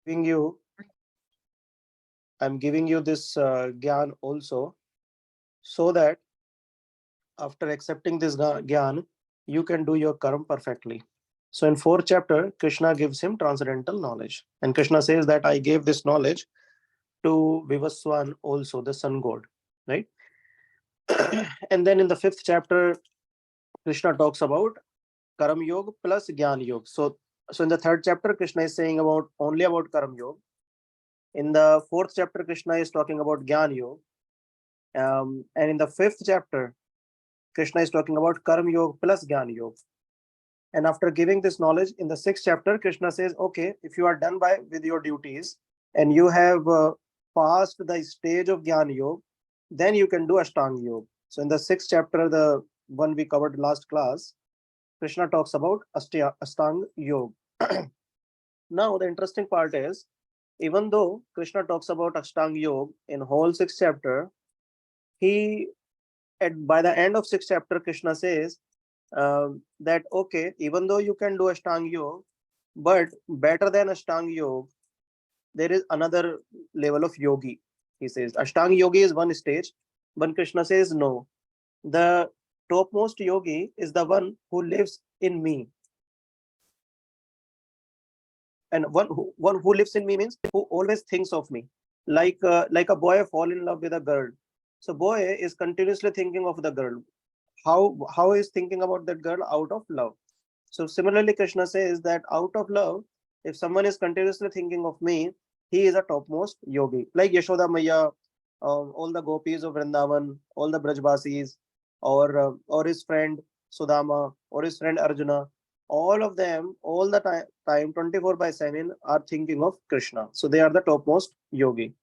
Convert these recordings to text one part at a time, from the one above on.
giving you I'm giving you this gyan also, so that after accepting this gyan, you can do your karma perfectly. So in fourth chapter, Krishna gives him transcendental knowledge, and Krishna says that I gave this knowledge to Vivaswan also, the sun god, right? And then in the fifth chapter, Krishna talks about Karam Yoga plus Gyan Yoga. So in the third chapter, Krishna is saying about only about Karam Yoga. In the fourth chapter, Krishna is talking about Gyan Yoga. And in the fifth chapter, Krishna is talking about Karma Yoga plus Gyan Yoga. And after giving this knowledge in the sixth chapter, Krishna says, okay, if you are done with your duties and you have passed the stage of Gyan Yoga, then you can do Ashtanga Yoga. So in the sixth chapter, the one we covered last class, Krishna talks about Ashtanga Yoga. Now, the interesting part is, even though Krishna talks about Ashtanga Yoga in whole sixth chapter, he by the end of sixth chapter, Krishna says that okay, even though you can do Ashtanga Yoga, but better than Ashtanga Yoga, there is another level of yogi. He says Ashtanga Yogi is one stage, but Krishna says no. The topmost yogi is the one who lives in me. And one who lives in me means who always thinks of me, like a boy fall in love with a girl. So boy is continuously thinking of the girl. How is thinking about that girl? Out of love. So similarly, Krishna says that out of love, if someone is continuously thinking of me, he is a topmost yogi. Like Yashoda Maya, all the gopis of Vrindavan, all the Brajbasis, or his friend Sudama, or his friend Arjuna, all of them, all the time 24 by 7 are thinking of Krishna. So they are the topmost yogi.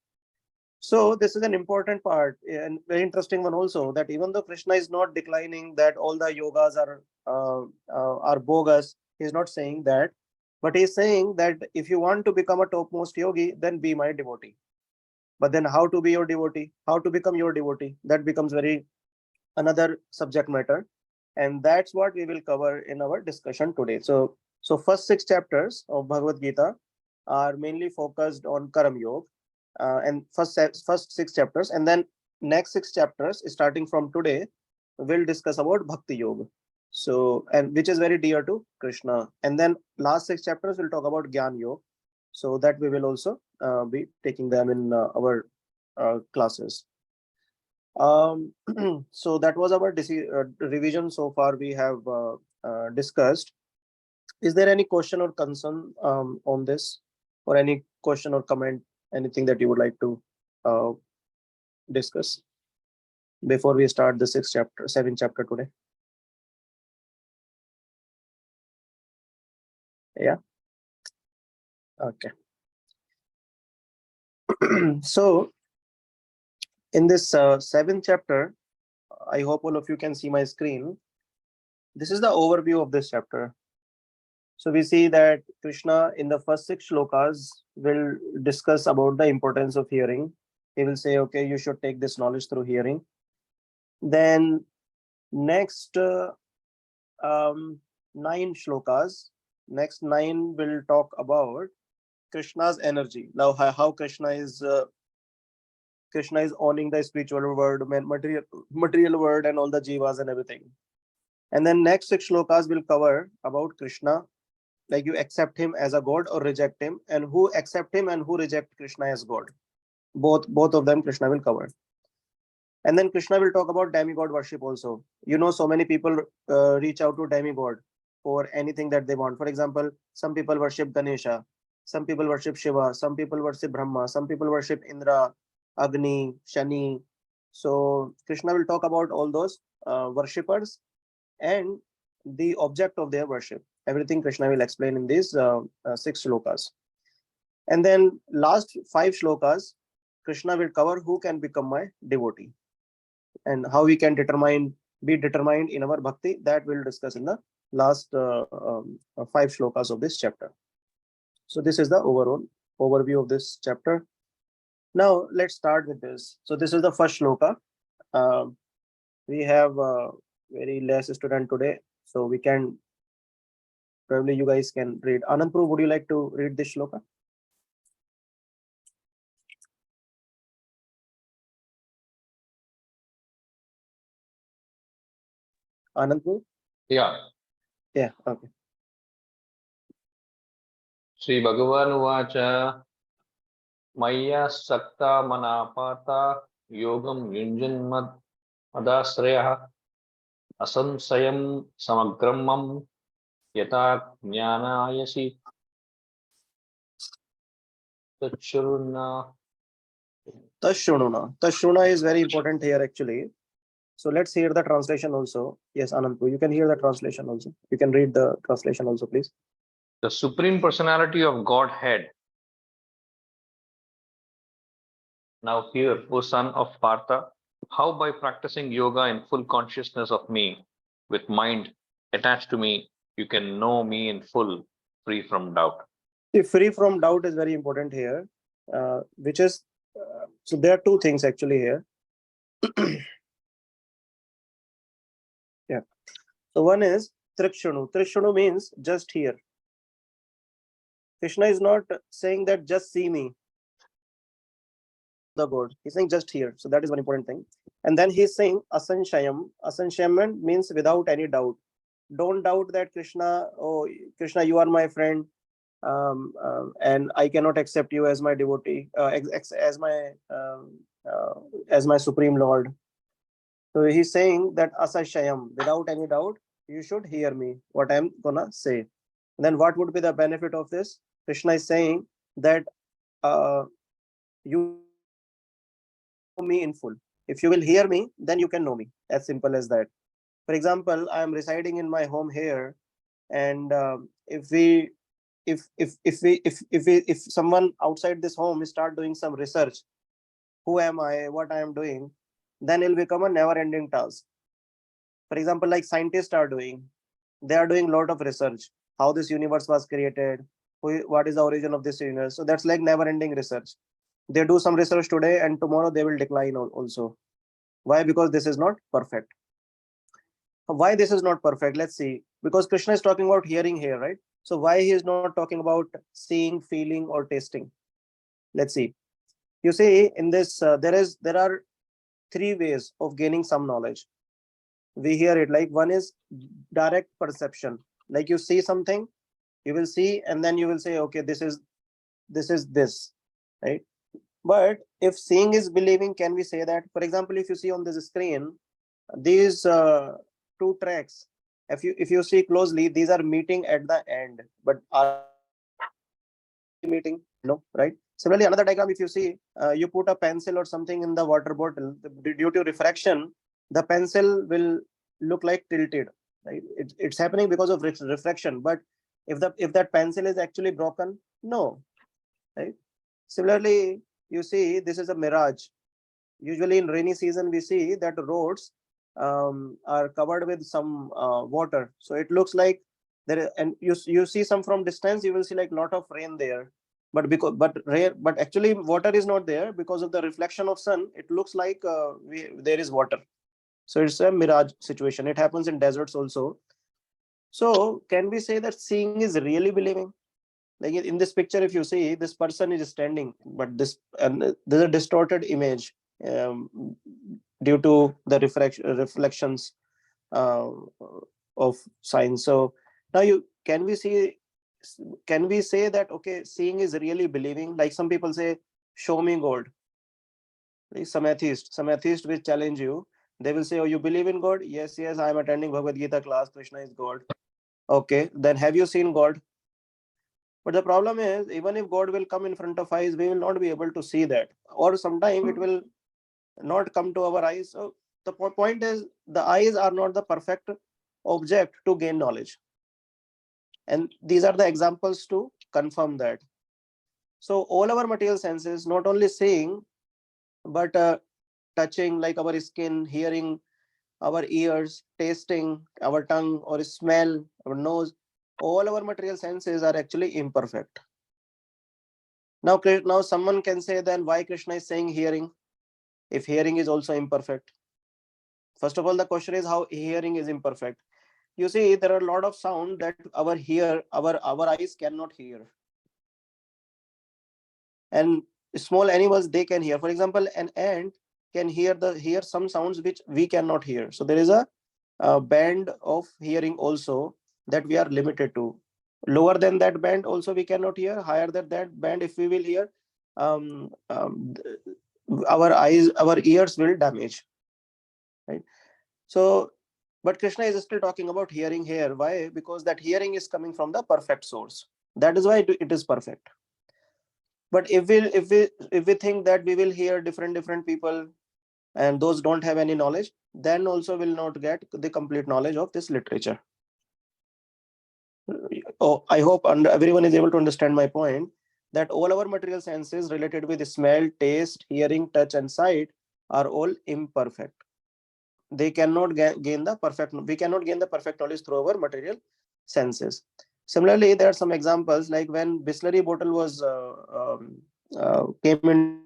So this is an important part and very interesting one also, that even though Krishna is not declining that all the yogas are bogus, he's not saying that, but he's saying that if you want to become a topmost yogi, then be my devotee. But then how to be your devotee, how to become your devotee, that becomes very another subject matter, and that's what we will cover in our discussion today. So first six chapters of Bhagavad Gita are mainly focused on Karam Yoga, and first six chapters, and then next six chapters starting from today we'll discuss about Bhakti Yoga. So, and which is very dear to Krishna, and then last six chapters will talk about Gyan Yoga, so that we will also be taking them in our classes. So that was our revision so far we have discussed. Is there any question or concern on this, or any question or comment, anything that you would like to uh, discuss before we start the seventh chapter today? Yeah. Okay. So in this seventh chapter, I hope all of you can see my screen. This is the overview of this chapter. So we see that Krishna in the first six shlokas will discuss about the importance of hearing. He will say, okay, you should take this knowledge through hearing. Then next nine shlokas, next nine will talk about Krishna's energy. Now how Krishna is owning the spiritual world, material world, and all the jivas and everything. And then next six shlokas will cover about Krishna, like you accept him as a god or reject him, and who accept him and who reject Krishna as god. Both of them Krishna will cover. And then Krishna will talk about demigod worship also. So many people reach out to demigod for anything that they want. For example, some people worship Ganesha, some people worship Shiva, some people worship Brahma, some people worship Indra, Agni, Shani. So Krishna will talk about all those worshippers and the object of their worship. Everything Krishna will explain in these six shlokas. And then last five shlokas, Krishna will cover who can become my devotee and how we can be determined in our bhakti. That we'll discuss in the last five shlokas of this chapter. So this is the overall overview of this chapter. Now let's start with this. So this is the first shloka. We have very less student today, so we can probably you guys can read. Anandpur, would you like to read this shloka? Anandji? Yeah. Yeah, okay. Sri Bhagavan Uvacha Maya Sakta Manapata Yogam Yunjanmad Madasraya Asansayam Samagramam Yata Jnanayasi Tachuruna. Tashununa. Tashuna is very important here actually. So let's hear the translation also. Yes, Anandpu, you can hear the translation also. You can read the translation also, please. The Supreme Personality of Godhead. Now hear, O son of Partha, how by practicing yoga in full consciousness of me, with mind attached to me, you can know me in full, free from doubt. See, free from doubt is very important here, which is so there are two things actually here. Yeah. So one is Trikshunu. Trikshunu means just here. Krishna is not saying that just see me, the God. He's saying just here. So that is one important thing. And then he's saying Asanshayam. Asanshayam means without any doubt. Don't doubt that Krishna, oh Krishna, you are my friend, and I cannot accept you as my devotee, as my supreme Lord. So he's saying that Asashayam, without any doubt, you should hear me, what I'm gonna say. Then what would be the benefit of this? Krishna is saying that you know me in full. If you will hear me, then you can know me. As simple as that. For example, I am residing in my home here, and if someone outside this home start doing some research, who am I, what I am doing, then it'll become a never-ending task. For example, like scientists are doing, they are doing a lot of research, how this universe was created, what is the origin of this universe. So that's like never-ending research. They do some research today, and tomorrow they will decline also. Why? Because this is not perfect. Why this is not perfect? Let's see. Because Krishna is talking about hearing here, right? So why he is not talking about seeing, feeling, or tasting? Let's see. You see, in this, there are three ways of gaining some knowledge. We hear it like one is direct perception. Like you see something, you will see, and then you will say, okay, this, right? But if seeing is believing, can we say that? For example, if you see on this screen, these two tracks, if you see closely, these are meeting at the end. But are meeting? No, right? Similarly, another diagram, if you see, you put a pencil or something in the water bottle, due to refraction, the pencil will look like tilted, right? It's happening because of refraction. But if that pencil is actually broken, no, right? Similarly, you see, this is a mirage. Usually in rainy season, we see that roads are covered with some water, so it looks like there. And you see some from distance, you will see like lot of rain there. But but actually water is not there because of the reflection of sun. It looks like there is water. So it's a mirage situation. It happens in deserts also. So can we say that seeing is really believing? Like in this picture, if you see, this person is standing, but there's a distorted image due to the reflections uh, of signs. So now you can we say that okay, seeing is really believing? Like some people say, show me God. Like some atheist will challenge you. They will say, oh, you believe in God? Yes, yes, I am attending Bhagavad Gita class, Krishna is God. Okay, then have you seen God? But the problem is, even if God will come in front of eyes, we will not be able to see that, or sometime it will not come to our eyes. So the point is, the eyes are not the perfect object to gain knowledge, and these are the examples to confirm that. So all our material senses, not only seeing, but touching, like our skin, hearing, our ears, tasting, our tongue, or smell, our nose, all our material senses are actually imperfect. Now someone can say, then why Krishna is saying hearing if hearing is also imperfect? First of all, the question is how hearing is imperfect. You see, there are a lot of sound that our eyes cannot hear, and small animals, they can hear. For example, an ant can hear some sounds which we cannot hear. So there is a band of hearing also that we are limited to. Lower than that band also we cannot hear. Higher than that band, if we will hear, um, um, our ears will damage, right? So, but Krishna is still talking about hearing here. Why? Because that hearing is coming from the perfect source. That is why it is perfect. But if we think that we will hear different people, and those don't have any knowledge, then also will not get the complete knowledge of this literature. Oh, I hope everyone is able to understand my point, that all our material senses related with smell, taste, hearing, touch, and sight are all imperfect. They cannot gain the perfect. We cannot gain the perfect knowledge through our material senses. Similarly, there are some examples like when Bisleri bottle was came into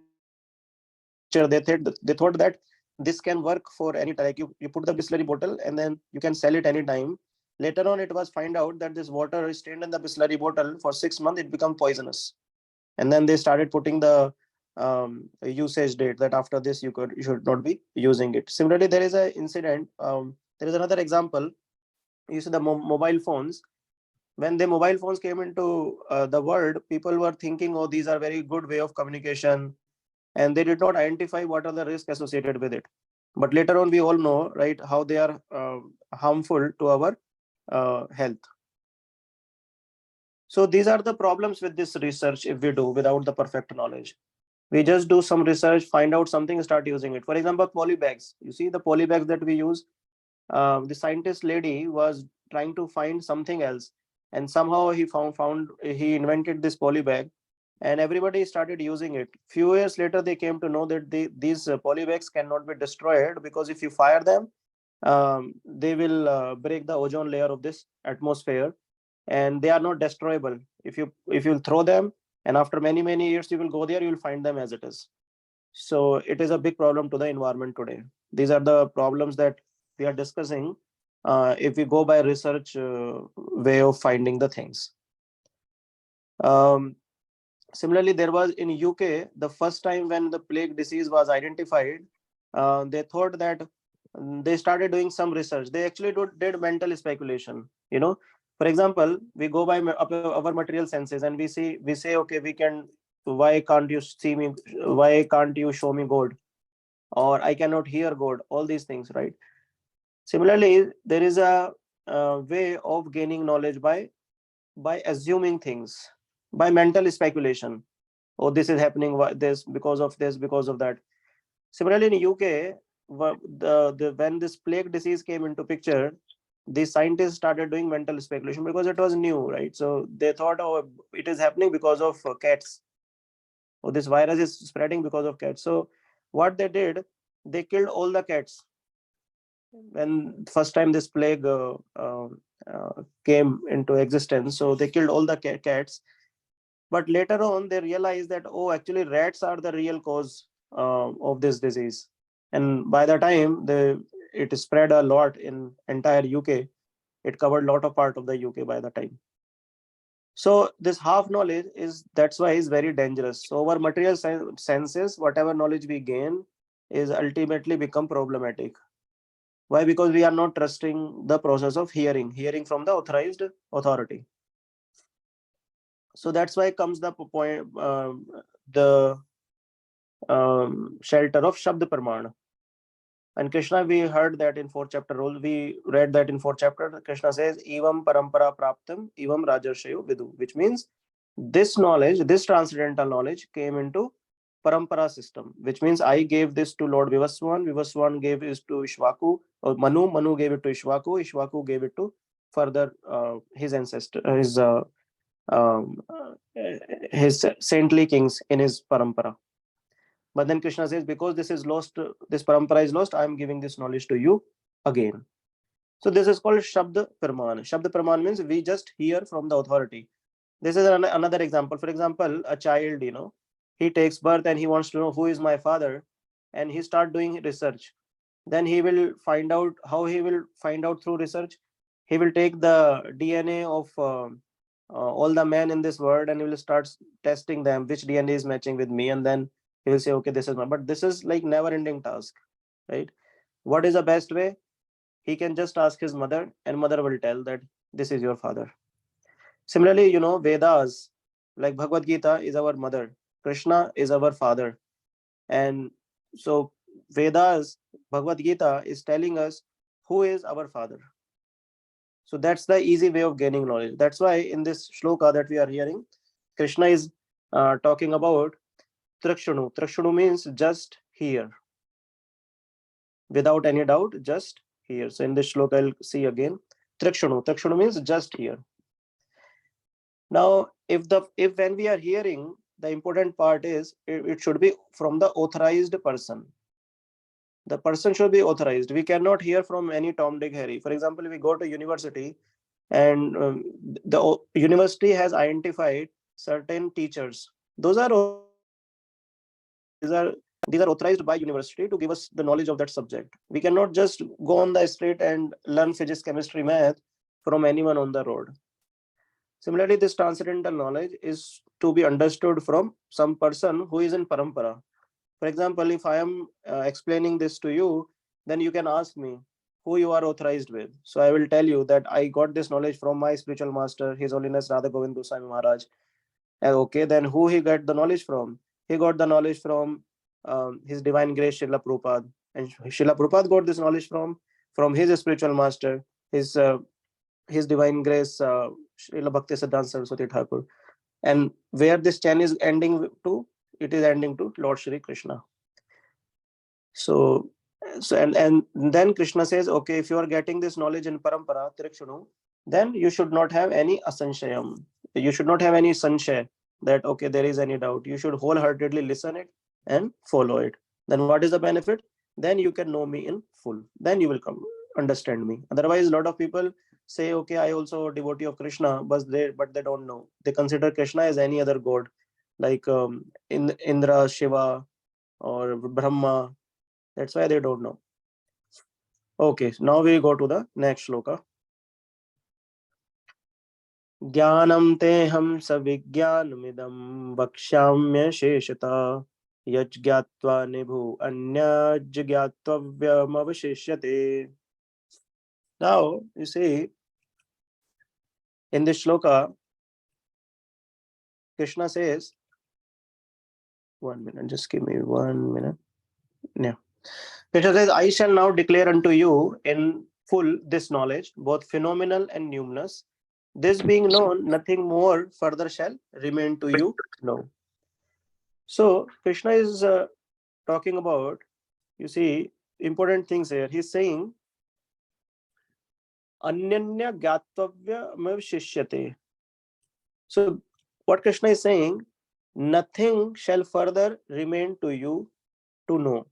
picture. They thought that this can work for any time. Like you put the Bisleri bottle and then you can sell it anytime. Later on, it was find out that this water is stayed in the Bisleri bottle for 6 months. It become poisonous, and then they started putting the usage date that after this you should not be using it. Similarly, there is a incident. There is another example. You see the mobile phones. When the mobile phones came into the world, people were thinking, oh, these are very good way of communication, and they did not identify what are the risks associated with it. But later on, we all know, right, how they are harmful to our health. So these are the problems with this research if we do without the perfect knowledge. We just do some research, find out something, start using it. For example, polybags. You see the polybags that we use. The scientist lady was trying to find something else, and somehow he found he invented this polybag, and everybody started using it. Few years later, they came to know that these polybags cannot be destroyed, because if you fire them, they will break the ozone layer of this atmosphere, and they are not destroyable. If you throw them, and after many years you will go there, you will find them as it is. So it is a big problem to the environment today. These are the problems that we are discussing if we go by research way of finding the things. um, Similarly, there was in UK the first time when the plague disease was identified. They thought that they started doing some research. They actually did mental speculation. For example, we go by our material senses, and we say, okay, we can. Why can't you see me? Why can't you show me God? Or I cannot hear God. All these things, right? Similarly, there is a way of gaining knowledge by assuming things, by mental speculation. Oh, this is happening, this because of that. Similarly, in UK, when this plague disease came into picture, the scientists started doing mental speculation because it was new, right? So they thought, oh, it is happening because of cats, or this virus is spreading because of cats. So what they did, they killed all the cats when first time this plague came into existence. So they killed all the cats. But later on, they realized that, oh, actually, rats are the real cause of this disease. And by the time it spread a lot in entire UK, it covered a lot of part of the UK by the time. So this half knowledge that's why is very dangerous. So our material senses, whatever knowledge we gain, is ultimately become problematic. Why? Because we are not trusting the process of hearing from the authorized authority. So that's why comes the point, the shelter of Shabd Pramana. And Krishna, we heard that in fourth chapter rule, we read that in fourth chapter, Krishna says, Evam Parampara Praptam, Evam Rajarshayo Vidu, which means this knowledge, this transcendental knowledge came into Parampara system, which means I gave this to Lord Vivaswan, Vivaswan gave it to Ishwaku, or Manu gave it to Ishwaku, Ishwaku gave it to further his ancestor, um, uh, his saintly kings in his parampara. But then Krishna says, because this is lost, this parampara is lost, I am giving this knowledge to you again. So this is called Shabd Praman. Shabd Praman means we just hear from the authority. This is another example. For example, a child, he takes birth and he wants to know who is my father, and he start doing research. Then he will find out how he will find out through research. He will take the DNA of all the men in this world, and he will start testing them which DNA is matching with me, and then he will say, okay, this is my. But this is like never ending task, right? What is the best way? he can just ask his mother, and mother will tell that this is your father. Similarly, Vedas, like Bhagavad Gita, is our mother. Krishna is our father. And so Vedas, Bhagavad Gita is telling us who is our father. So that's the easy way of gaining knowledge. That's why in this shloka that we are hearing, Krishna is talking about Trakshanu. Trakshanu means just here, without any doubt, just here. So in this shloka, I'll see again. Trakshanu. Trakshanu means just here. Now, if when we are hearing, the important part is it should be from the authorized person. The person should be authorized. We cannot hear from any Tom, Dick, Harry. For example, we go to university, and university has identified certain teachers. Those are authorized by university. These are authorized by university to give us the knowledge of that subject. We cannot just go on the street and learn physics, chemistry, math from anyone on the road. Similarly, this transcendental knowledge is to be understood from some person who is in parampara. For example, if I am explaining this to you, then you can ask me who you are authorized with. So I will tell you that I got this knowledge from my spiritual master, His Holiness Radha Govind Goswami Maharaj. Okay, then who he got the knowledge from? He got the knowledge from His Divine Grace Srila Prabhupada. And Srila Prabhupada got this knowledge from his spiritual master, his Divine Grace Srila Bhakti Siddhanta Saraswati Thakur. And where this chain is ending to, it is ending to Lord Shri Krishna. So, and then Krishna says, okay, if you are getting this knowledge in parampara, Tirikshanu, then you should not have any asanshayam. You should not have any sanshay that, okay, there is any doubt. You should wholeheartedly listen it and follow it. Then what is the benefit? Then you can know me in full. Then you will come understand me. Otherwise, a lot of people say, okay, I also devotee of Krishna, but they don't know. They consider Krishna as any other god, like Indra, Shiva, or Brahma. That's why they don't know. Okay, now we go to the next shloka. Jnanam teham savignanamidam vakshamya sheshata yajgyatva nibhu anya jgyatvavyam avashishyate. Now, you see, in this shloka, Krishna says, 1 minute, just give me 1 minute. Yeah. Krishna says, I shall now declare unto you in full this knowledge, both phenomenal and numinous. This being known, nothing more further shall remain to you know. So, Krishna is talking about, you see, important things here. He's saying, Anyanya Gatavya Mav Shishyate. So, what Krishna is saying, nothing shall further remain to you to know.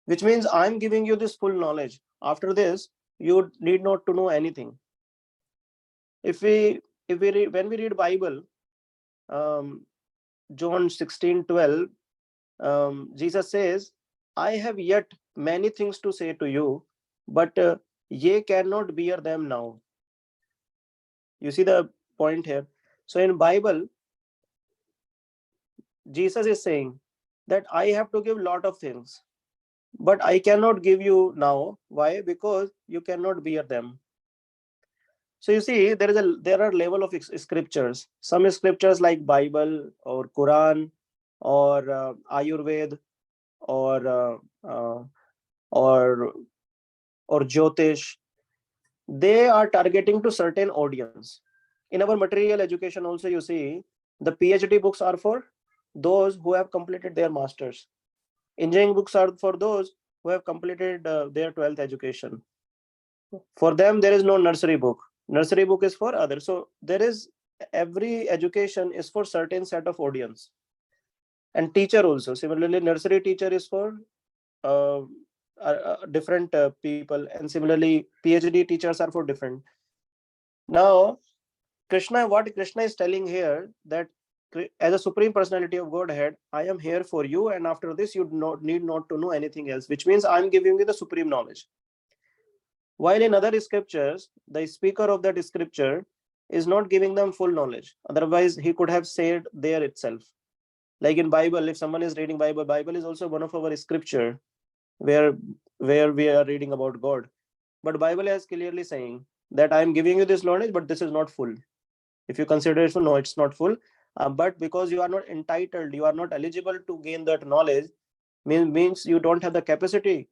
Which means I'm giving you this full knowledge. After this, you need not to know anything. When we read Bible, John 16:12, Jesus says, I have yet many things to say to you, but ye cannot bear them now. You see the point here. So in Bible, Jesus is saying that I have to give lot of things, but I cannot give you now. Why? Because you cannot bear them. So you see, there are level of scriptures. Some scriptures like Bible or Quran or Ayurveda or or or Jyotish, they are targeting to certain audience. In our material education also, you see, the PhD books are for those who have completed their masters. Engineering books are for those who have completed their 12th education. For them, there is no nursery book. Nursery book is for others. So there is, every education is for certain set of audience. And teacher also, similarly, nursery teacher is for different people, and similarly PhD teachers are for different. Now what Krishna is telling here, that as a supreme personality of Godhead, I am here for you, and after this you need not to know anything else, which means I'm giving you the supreme knowledge. While in other scriptures, the speaker of that scripture is not giving them full knowledge. Otherwise, he could have said there itself. Like in Bible, if someone is reading Bible is also one of our scripture where we are reading about God. But Bible is clearly saying that I am giving you this knowledge, but this is not full. If you consider it full, no, it's not full. But because you are not entitled, you are not eligible to gain that knowledge, means you don't have the capacity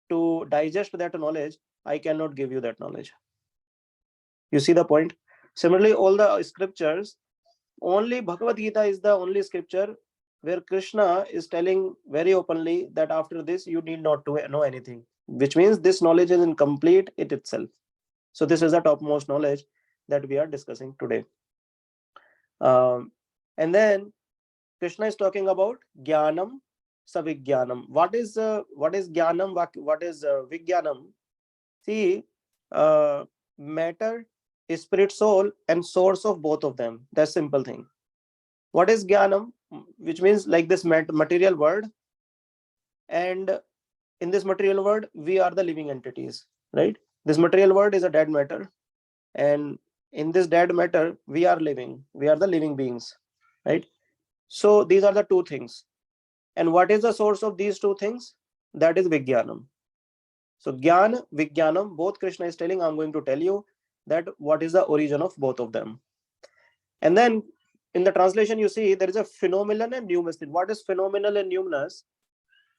to digest that knowledge. I cannot give you that knowledge. You see the point? Similarly, all the scriptures, only Bhagavad Gita is the only scripture where Krishna is telling very openly that after this you need not to know anything, which means this knowledge is incomplete it itself. So this is the topmost knowledge that we are discussing today. And then Krishna is talking about Jnanam Savijnanam. What is Jnanam? What is Vijnanam? See, matter, spirit, soul, and source of both of them. That's simple thing. What is Jnanam? Which means like this material world, and in this material world, we are the living entities, right? This material world is a dead matter, and in this dead matter, we are living. We are the living beings, right? So these are the two things. And what is the source of these two things? That is Vijnanam. So Jnana, Vijnanam, both Krishna is telling, I'm going to tell you that what is the origin of both of them. And then in the translation, you see there is a phenomenal and numinous. What is phenomenal and numinous?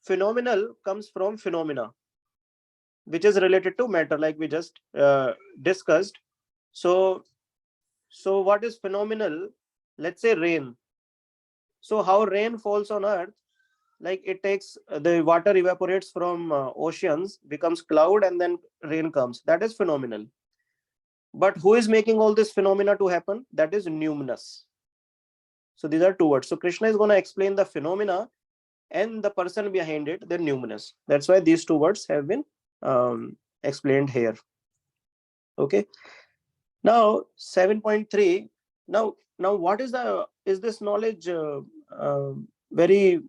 Phenomenal comes from phenomena, which is related to matter, like we just discussed. So, what is phenomenal? Let's say rain. So how rain falls on earth, like it takes the water evaporates from oceans, becomes cloud, and then rain comes. That is phenomenal. But who is making all this phenomena to happen? That is numinous. So these are two words. So Krishna is going to explain the phenomena and the person behind it, the numinous. That's why these two words have been explained here. Okay. Now 7.3. Now what is this knowledge very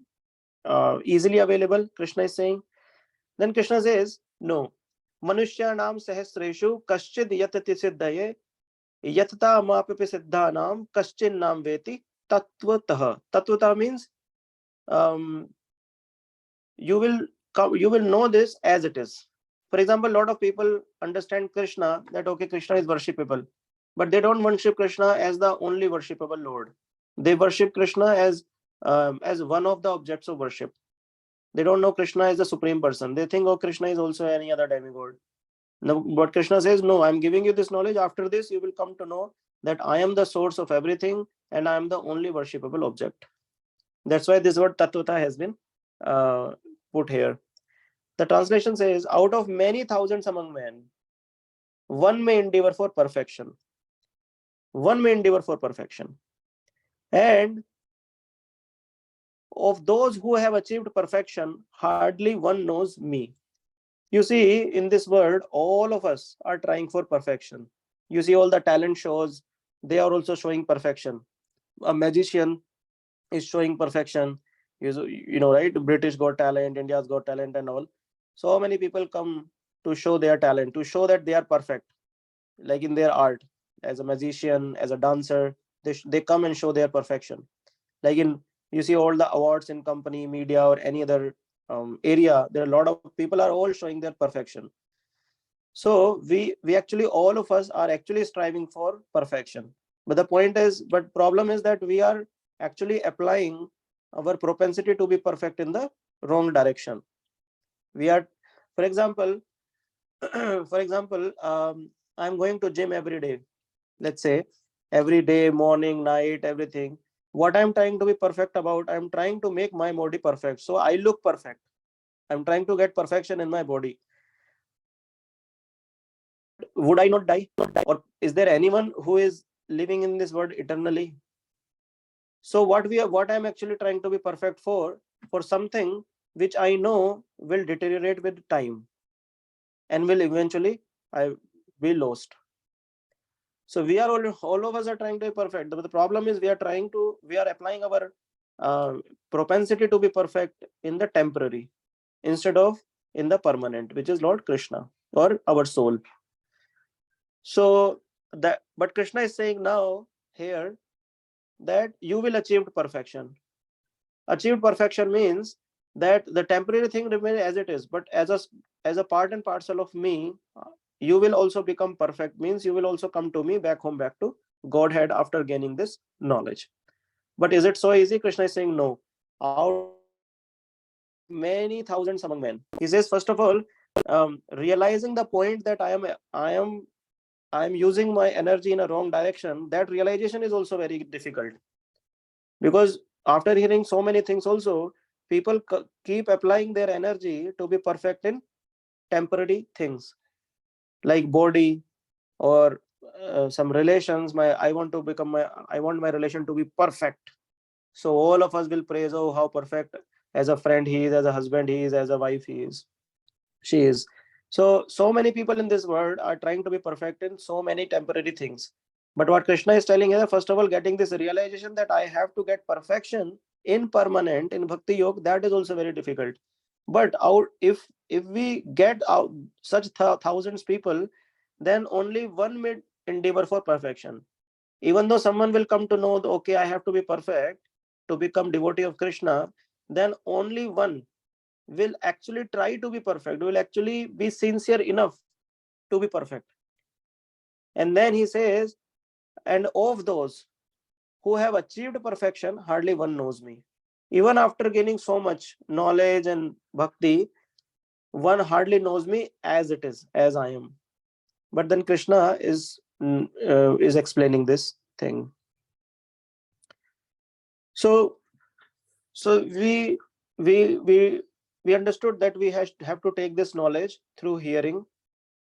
easily available? Krishna is saying. Then Krishna says, no. Manushyanam sahasreshu kaschid yatati siddhaye yatata mapipi siddhanam kaschin nam veti tatvatah. Tatvatah means um, you will know this as it is. For example, a lot of people understand Krishna that okay, Krishna is worshipable, but they don't worship Krishna as the only worshipable Lord. They worship Krishna as one of the objects of worship. They don't know Krishna as the supreme person. They think, oh, Krishna is also any other demigod. No, but Krishna says, no, I'm giving you this knowledge. After this, you will come to know that I am the source of everything and I am the only worshipable object. That's why this word Tattvata has been put here. The translation says, out of many thousands among men, one may endeavor for perfection. One may endeavor for perfection. And of those who have achieved perfection, hardly one knows me. You see, in this world, all of us are trying for perfection. You see, all the talent shows, they are also showing perfection. A magician is showing perfection. You know, right? British Got Talent, India's Got Talent, and all. So many people come to show their talent, to show that they are perfect, like in their art. As a magician, as a dancer, they come and show their perfection. Like in, you see all the awards in company, media, or any other area, there are a lot of people are all showing their perfection. So we actually, all of us are actually striving for perfection. But the point is, but problem is that we are actually applying our propensity to be perfect in the wrong direction. We are, for example, I'm going to gym every day. Let's say every day, morning, night, everything. What I'm trying to be perfect about, I'm trying to make my body perfect. So I look perfect. I'm trying to get perfection in my body. But would I not die? Or is there anyone who is living in this world eternally? So what I'm actually trying to be perfect for something which I know will deteriorate with time and will eventually I be lost. So we are all of us are trying to be perfect. But the problem is we are applying our propensity to be perfect in the temporary instead of in the permanent, which is Lord Krishna or our soul. So but Krishna is saying now here that you will achieve perfection. Achieved perfection means that the temporary thing remains as it is, but as a as a part and parcel of me, you will also become perfect, means you will also come to me back home, back to Godhead after gaining this knowledge. But is it so easy? Krishna is saying no. Out of many thousands among men, he says, first of all, realizing the point that I am using my energy in a wrong direction, that realization is also very difficult. Because after hearing so many things also, people keep applying their energy to be perfect in temporary things like body, or some relations. I want my relation to be perfect. So all of us will praise, oh, how perfect as a friend he is, as a husband he is, as a wife he is, she is. So many people in this world are trying to be perfect in so many temporary things. But what Krishna is telling here, first of all, getting this realization that I have to get perfection in permanent in bhakti yoga, that is also very difficult. But out if we get out such thousands people, then only one may endeavor for perfection. Even though someone will come to know, okay, I have to be perfect to become devotee of Krishna, then only one will actually try to be perfect, will actually be sincere enough to be perfect. And then he says, and of those who have achieved perfection, hardly one knows me. Even after gaining so much knowledge and bhakti, one hardly knows me as it is, as I am. But then Krishna is explaining this thing. So so we we understood that we have to take this knowledge through hearing.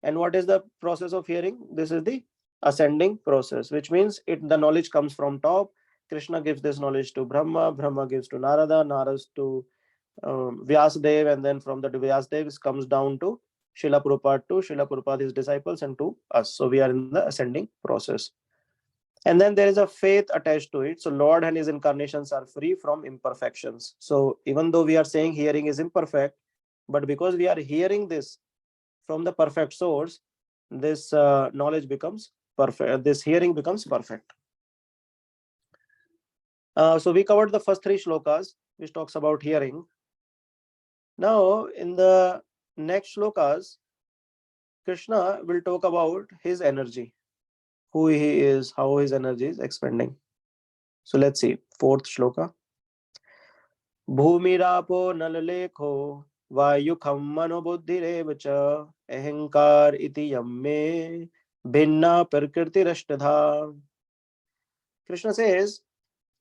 And what is the process of hearing? This is the ascending process, which means the knowledge comes from top. Krishna gives this knowledge to Brahma, Brahma gives to Narada, Narada to Vyasdev, and then from the Vyasdev it comes down to Srila Prabhupada, to Srila Prabhupada, his disciples, and to us. So we are in the ascending process. And then there is a faith attached to it. So Lord and his incarnations are free from imperfections. So even though we are saying hearing is imperfect, but because we are hearing this from the perfect source, this knowledge becomes perfect, this hearing becomes perfect. So we covered the first three shlokas which talks about hearing. Now in the next shlokas, Krishna will talk about his energy, who he is, how his energy is expanding. So let's see, fourth shloka. भूमिरापो नललेखो वायुखं मनोबुद्धिरेव च अहंकार इति यम में भिन्ना प्रकृतिरष्टधा. Krishna says,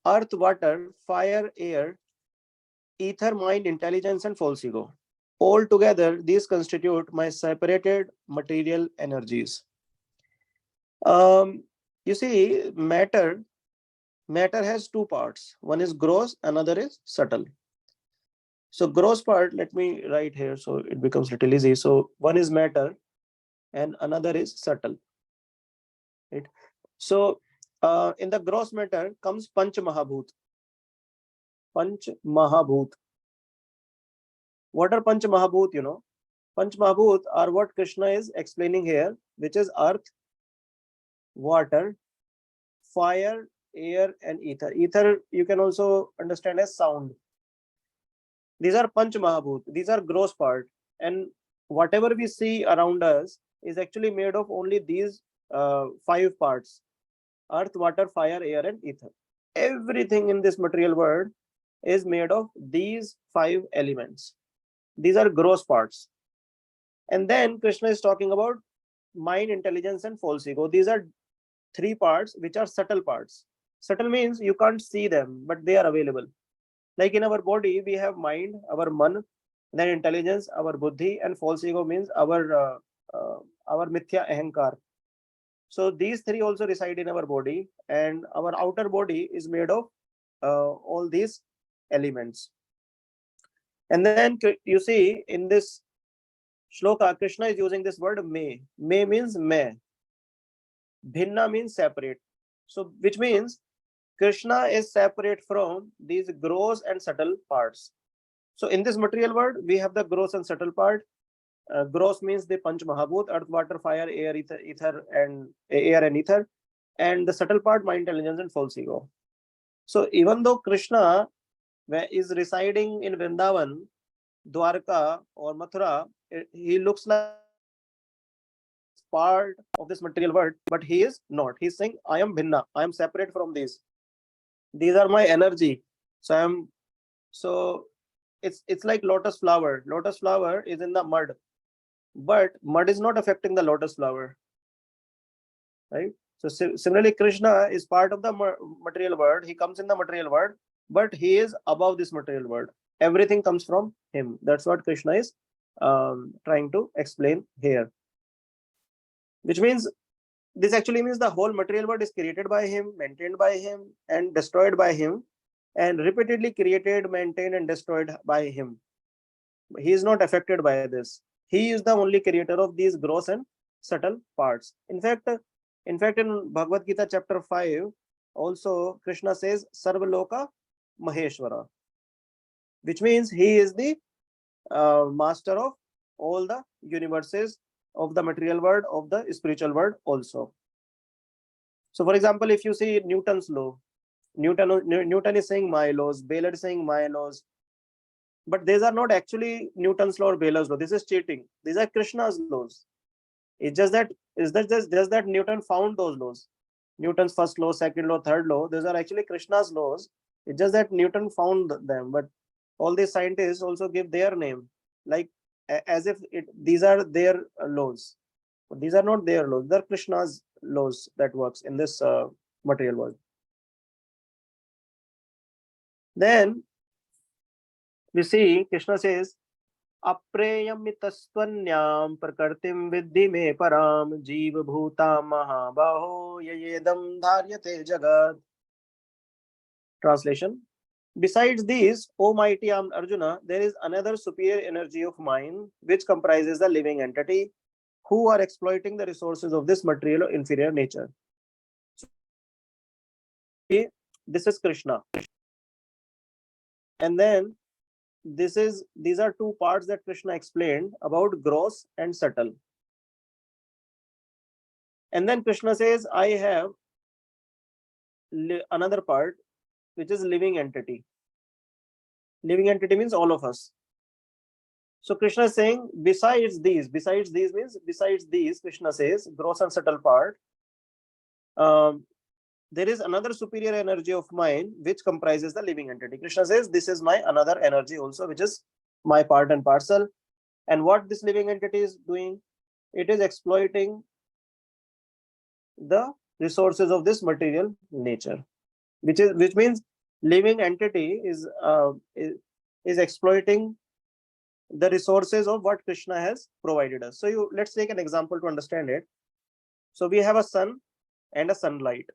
earth, water, fire, air, ether, mind, intelligence, and false ego. All together, these constitute my separated material energies. You see, matter has two parts. One is gross, another is subtle. So gross part, let me write here so it becomes little easy. So one is matter and another is subtle. Right? So in the gross matter comes Panch Mahabhut. Panch Mahabhut. What are Panch Mahabhut? Panch Mahabhut are what Krishna is explaining here, which is earth, water, fire, air, and ether. Ether you can also understand as sound. These are Panch Mahabhut. These are gross part. And whatever we see around us is actually made of only these five parts: earth, water, fire, air, and ether. Everything in this material world is made of these five elements. These are gross parts. And then Krishna is talking about mind, intelligence, and false ego. These are three parts which are subtle parts. Subtle means you can't see them, but they are available. Like in our body, we have mind, our man, then intelligence, our buddhi, and false ego means our mithya ahankar. So these three also reside in our body, and our outer body is made of all these elements. And then you see in this shloka, Krishna is using this word me. Me means me. Bhinna means separate. So which means Krishna is separate from these gross and subtle parts. So in this material world, we have the gross and subtle part. Gross means the Panch Mahabhut, earth, water, fire, air, ether, and the subtle part, mind, intelligence, and false ego. So even though Krishna is residing in Vrindavan, Dwarka, or Mathura, he looks like part of this material world, but he is not. He's saying, I am bhinna, I am separate from these are my energy. So I am, so it's like lotus flower. Lotus flower is in the mud, but mud is not affecting the lotus flower, right? So similarly, Krishna is part of the material world. He comes in the material world, but he is above this material world. Everything comes from him. That's what Krishna is trying to explain here, which means this actually means the whole material world is created by him, maintained by him, and destroyed by him, and repeatedly created, maintained, and destroyed by him. He is not affected by this. He is the only creator of these gross and subtle parts. In fact, in Bhagavad Gita chapter 5, also Krishna says Sarvaloka Maheshwara, which means he is the master of all the universes of the material world, of the spiritual world also. So, for example, if you see Newton's law, Newton is saying my laws, Baylor is saying my laws, but these are not actually Newton's law or Baylor's law. This is cheating. These are Krishna's laws. It's just that just that Newton found those laws. Newton's first law, second law, third law, those are actually Krishna's laws. It's just that Newton found them, but all these scientists also give their name, like as if these are their laws. But these are not their laws. They're Krishna's laws that works in this material world. Then we see Krishna says, अप्रेयमितस्त्वन्यां प्रकृतिं विद्धि मे परां जीवभूतां महाबाहो ययेदं धार्यते जगत्. Translation: besides these, O mighty Arjuna, there is another superior energy of mine which comprises the living entity who are exploiting the resources of this material or inferior nature. This is Krishna, and then these are two parts that Krishna explained about gross and subtle. And then Krishna says, I have another part which is living entity. Living entity means all of us. So Krishna is saying, besides these means besides these, Krishna says, gross and subtle part, there is another superior energy of mine which comprises the living entity. Krishna says, this is my another energy also, which is my part and parcel. And what this living entity is doing, it is exploiting the resources of this material nature, which means living entity is exploiting the resources of what Krishna has provided us. So let's take an example to understand it. So we have a sun and a sunlight.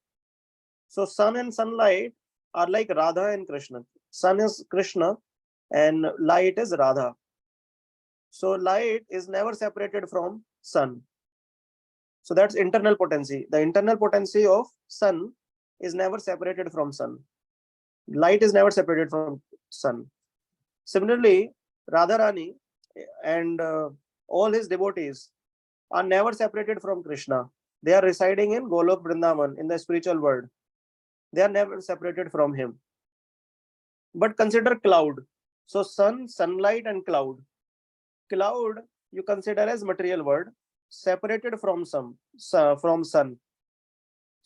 So sun and sunlight are like Radha and Krishna. Sun is Krishna and light is Radha. So light is never separated from sun. So that's internal potency. The internal potency of sun is never separated from sun. Light is never separated from sun. Similarly, Radharani and all his devotees are never separated from Krishna. They are residing in Golok Vrindavan, in the spiritual world. They are never separated from him. But consider cloud. So sun, sunlight, and cloud. Cloud you consider as material world, separated from sun. So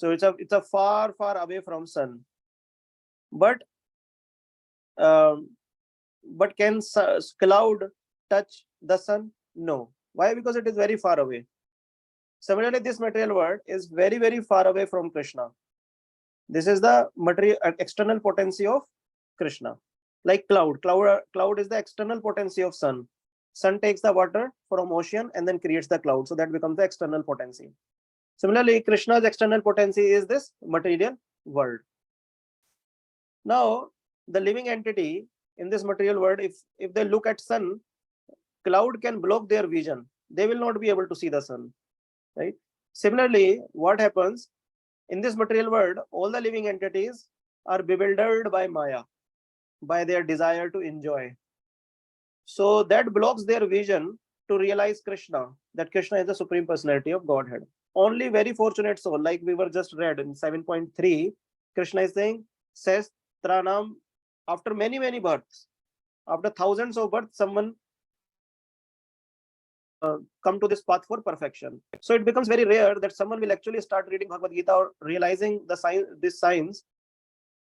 it's a far away from sun. But can cloud touch the sun? No. Why? Because it is very far away. Similarly, this material world is very far away from Krishna. This is the material external potency of Krishna. Like cloud is the external potency of sun. Sun takes the water from ocean and then creates the cloud, so that becomes the external potency. Similarly, Krishna's external potency is this material world. Now, the living entity in this material world, if they look at sun, cloud can block their vision. They will not be able to see the sun, right? Similarly, what happens in this material world, all the living entities are bewildered by Maya, by their desire to enjoy. So that blocks their vision to realize Krishna, that Krishna is the Supreme Personality of Godhead. Only very fortunate soul, like we were just read in 7.3, Krishna is saying, says Tranam, after many births, after thousands of births, someone come to this path for perfection. So it becomes very rare that someone will actually start reading Bhagavad Gita or realizing the sign, this science,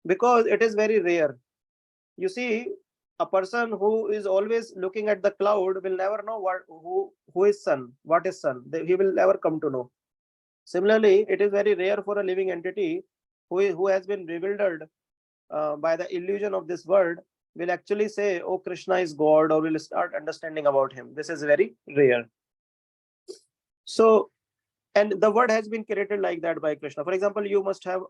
because it is very rare. You see, a person who is always looking at the cloud will never know who is sun, what is sun. He will never come to know. Similarly, it is very rare for a living entity who has been bewildered by the illusion of this world will actually say, "Oh, Krishna is God," or will start understanding about him. This is very rare. So, and the word has been created like that by Krishna. For example, you must have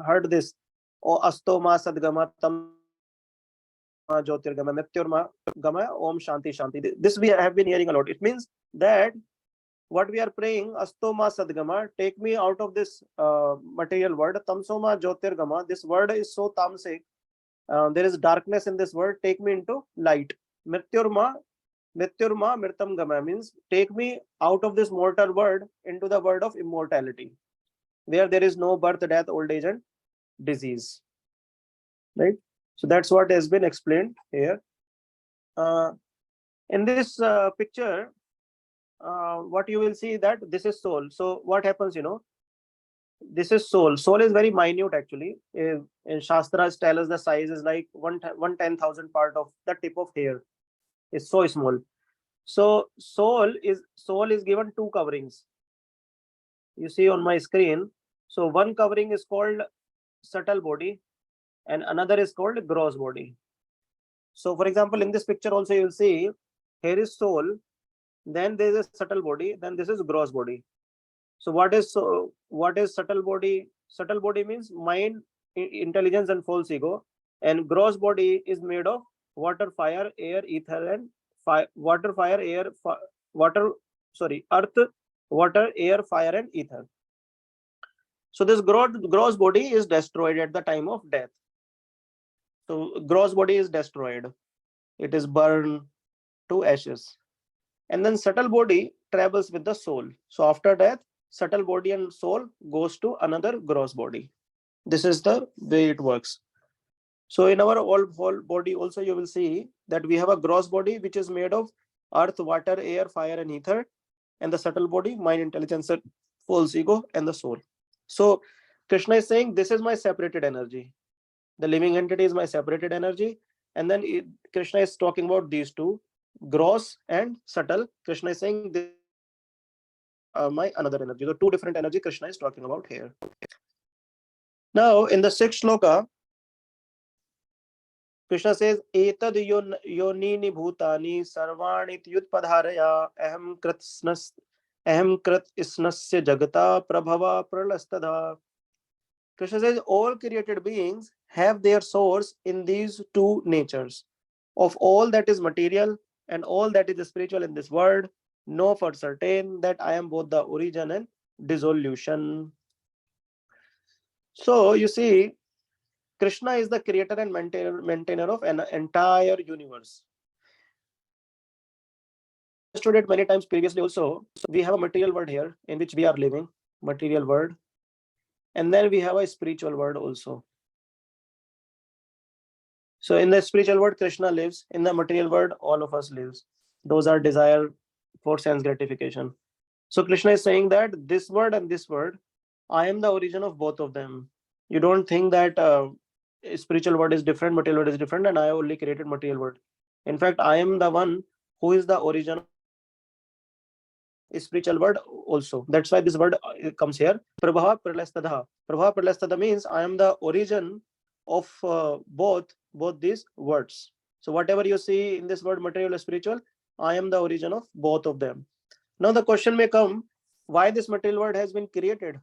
heard this: "O astoma sadgama tamsoma jyotirgama mrityurma gama om shanti shanti." This we have been hearing a lot. It means that what we are praying, astoma sadgama, take me out of this material world. Tamsoma jyotirgama, this word is so tamsic. There is darkness in this world. Take me into light. Mrityurma mirtam gama means take me out of this mortal world into the world of immortality, where there is no birth, death, old age, and disease. Right. So that's what has been explained here. Uh, in this picture, what you will see that this is soul. So what happens, this is soul. Soul is very minute actually. In Shastras tell us the size is like 1/10,000 part of the tip of hair. It's so small. So soul is given two coverings. You see on my screen. So one covering is called subtle body, and another is called gross body. So for example, in this picture also you will see here is soul, then there is a subtle body, then this is gross body. So what is subtle body? Subtle body means mind, intelligence, and false ego, and gross body is made of water, fire, air, ether, and water, fire, air, water. Sorry, earth, water, air, fire, and ether. So this gross body is destroyed at the time of death. So gross body is destroyed. It is burned to ashes. And then subtle body travels with the soul. So after death, subtle body and soul goes to another gross body. This is the way it works. So in our whole body also you will see that we have a gross body which is made of earth, water, air, fire, and ether, and the subtle body, mind, intelligence, false ego, and the soul. So Krishna is saying, this is my separated energy. The living entity is my separated energy. And then Krishna is talking about these two, gross and subtle. Krishna is saying, this is my another energy. So two different energy Krishna is talking about here. Now in the sixth shloka, Krishna says, "Etad yonini bhutani sarvani tyutpadharaya aham krit isnasya jagata prabhava pralastadha." Krishna says, all created beings have their source in these two natures. Of all that is material and all that is spiritual in this world, know for certain that I am both the origin and dissolution. So you see, Krishna is the creator and maintainer of an entire universe. We have understood it many times previously also. We have a material world here in which we are living, material world. And then we have a spiritual world also. So in the spiritual world, Krishna lives. In the material world, all of us lives. Those are desire for sense gratification. So Krishna is saying that this world and this world, I am the origin of both of them. You don't think that spiritual world is different, material world is different, and I only created material world. In fact, I am the one who is the origin of spiritual world also. That's why this word comes here. Prabha Pralastada. Prabha Pralastada means I am the origin of both these words. So whatever you see in this word material or spiritual, I am the origin of both of them. Now the question may come, why this material world has been created?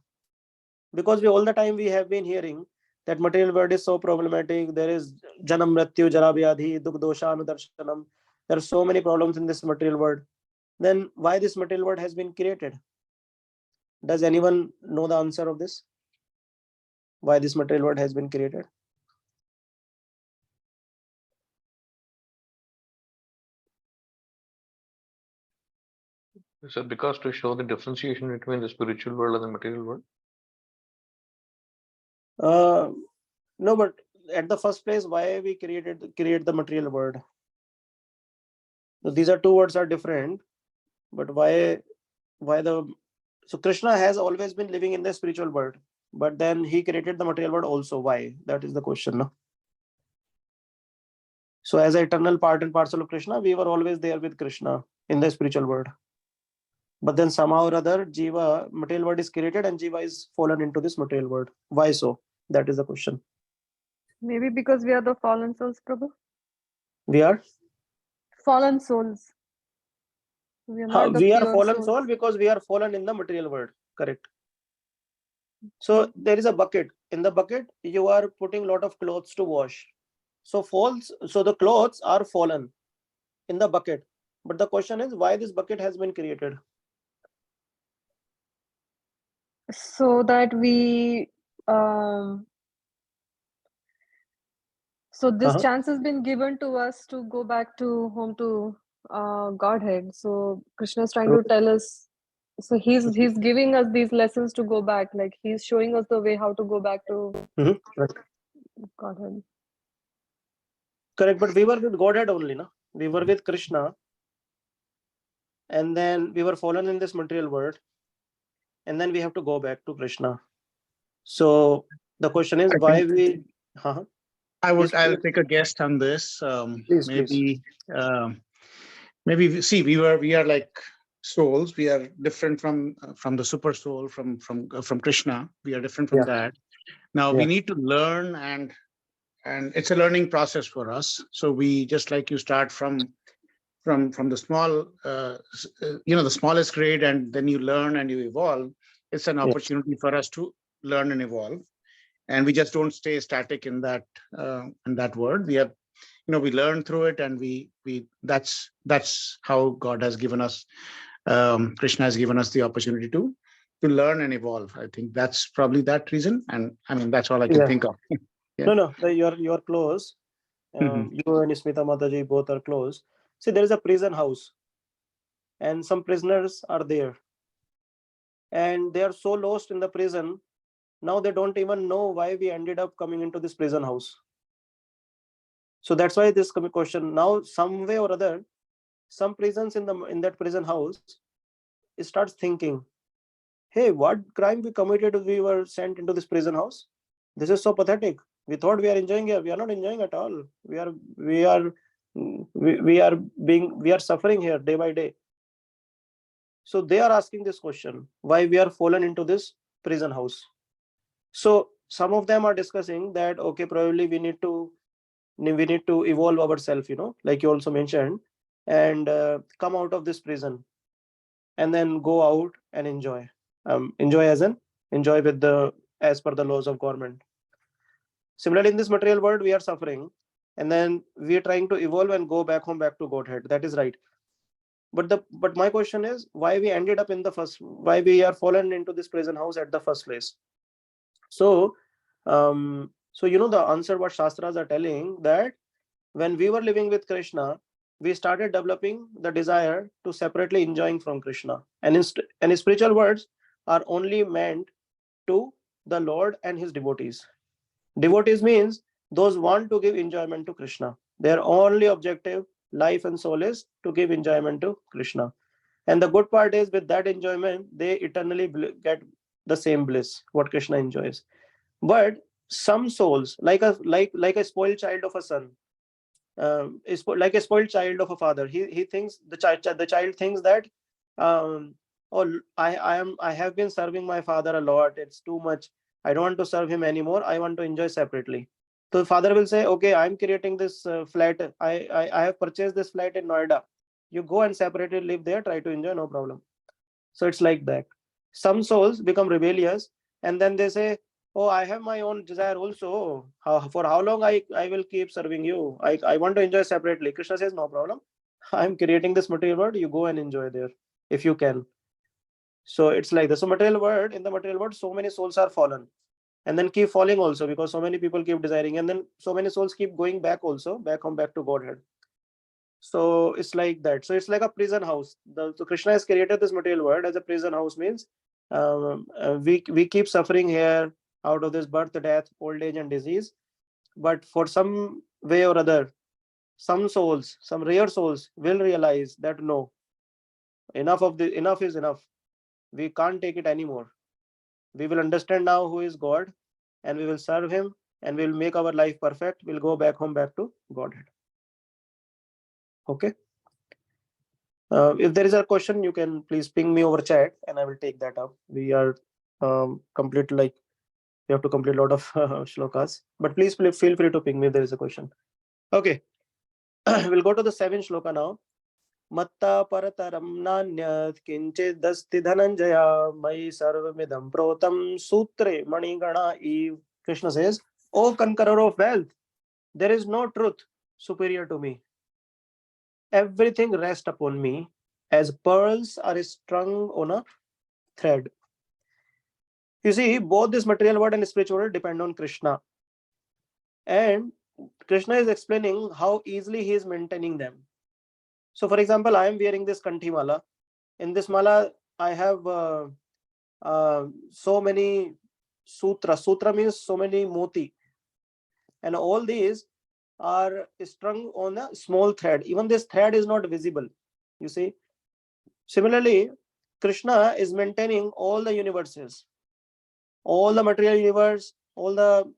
Because all the time we have been hearing that material world is so problematic. There is janam mrityu jara vyadhi dukh dosha anudarshanam. There are so many problems in this material world. Then why this material world has been created? Does anyone know the answer of this? Why this material world has been created? Is it because to show the differentiation between the spiritual world and the material world? No, but at the first place, why we create the material world? So these are two words are different. But why the so Krishna has always been living in the spiritual world, but then he created the material world also. Why? That is the question, no? So as an eternal part and parcel of Krishna, we were always there with Krishna in the spiritual world. But then somehow or other, Jiva, material world is created and Jiva is fallen into this material world. Why so? That is the question. Maybe because we are the fallen souls, Prabhu. We are Fallen souls. We are not the we are pure fallen soul souls. because we are fallen in the material world. Correct. So there is a bucket. In the bucket, you are putting lot of clothes to wash. So the clothes are fallen in the bucket. But the question is why this bucket has been created. So that we so this Uh-huh. chance has been given to us to go back to home to Godhead. So Krishna is trying True. to tell us. So he's giving us these lessons to go back. Like he's showing us the way how to go back to Right. Godhead. Correct. But we were with Godhead only, no? We were with Krishna, and then we were fallen in this material world, and then we have to go back to Krishna. So the question is I why think we. Uh-huh. Yes, I'll please, take a guess on this. please. Um, see, we are like souls. We are different from the super soul from Krishna. We are different from Yeah, that. Now we yeah, need to learn, and it's a learning process for us. So we, just like you start from the small, the smallest grade, and then you learn and you evolve. It's an yeah, opportunity for us to learn and evolve, and we just don't stay static in that word. We learn through it, and we that's how God has given us, Krishna has given us the opportunity to learn and evolve. I think that's probably that reason, and I mean that's all I can yeah. think of. Yeah. No, you're close. Mhm. You and Smita Mataji both are close. See, there is a prison house, and some prisoners are there, and they are so lost in the prison. Now they don't even know why we ended up coming into this prison house. So that's why this question now, some way or other, some prisons in that prison house starts thinking, hey, what crime we committed? We were sent into this prison house. This is so pathetic. We thought we are enjoying here. We are not enjoying at all. We are suffering here day by day. So they are asking this question: why we are fallen into this prison house? So some of them are discussing that okay, probably we need to evolve ourselves. Like you also mentioned, and come out of this prison and then go out and enjoy. Enjoy as in enjoy with the as per the laws of government. Similarly, in this material world, we are suffering, and then we are trying to evolve and go back home, back to Godhead. That is right. But my question is why we ended up in the first, why we are fallen into this prison house at the first place. So, the answer what Shastras are telling that when we were living with Krishna, we started developing the desire to separately enjoying from Krishna. And in spiritual words are only meant to the Lord and his devotees. Devotees means those want to give enjoyment to Krishna. Their only objective, life and soul, is to give enjoyment to Krishna. And the good part is with that enjoyment, they eternally get the same bliss what Krishna enjoys. But some souls, like a spoiled child of a son, is like a spoiled child of a father. He thinks the child thinks that oh, I have been serving my father a lot. It's too much. I don't want to serve him anymore. I want to enjoy separately. So father will say, okay, I'm creating this flat. I have purchased this flat in Noida. You go and separately live there. Try to enjoy, no problem. So it's like that. Some souls become rebellious, and then they say, oh, I have my own desire also. For how long I will keep serving you? I want to enjoy separately. Krishna says, no problem. I'm creating this material world. You go and enjoy there if you can. So it's like this. So in the material world, so many souls are fallen. And then keep falling also because so many people keep desiring. And then so many souls keep going back also, back home, back to Godhead. So it's like that. So it's like a prison house. So Krishna has created this material world as a prison house. Means we keep suffering here out of this birth, death, old age, and disease. But for some way or other, some souls, some rare souls, will realize that no, Enough is enough. We can't take it anymore. We will understand now who is God, and we will serve him, and we will make our life perfect. We'll go back home, back to Godhead. Okay. If there is a question, you can please ping me over chat, and I will take that up. We are complete, like we have to complete a lot of shlokas, but please feel free to ping me if there is a question. Okay. We'll go to the 7th shloka now. Matta parataram nanyat kinchidasti dhananjaya mai sarvamidam protam sutre manigana eve. Krishna says, O conqueror of wealth, there is no truth superior to me. Everything rests upon me as pearls are strung on a thread. You see, both this material world and spiritual world depend on Krishna. And Krishna is explaining how easily he is maintaining them. So, for example, I am wearing this Kanthi mala. In this mala, I have so many sutra. Sutra means so many moti. And all these are strung on a small thread. Even this thread is not visible. You see. Similarly, Krishna is maintaining all the universes, all the material universe, all the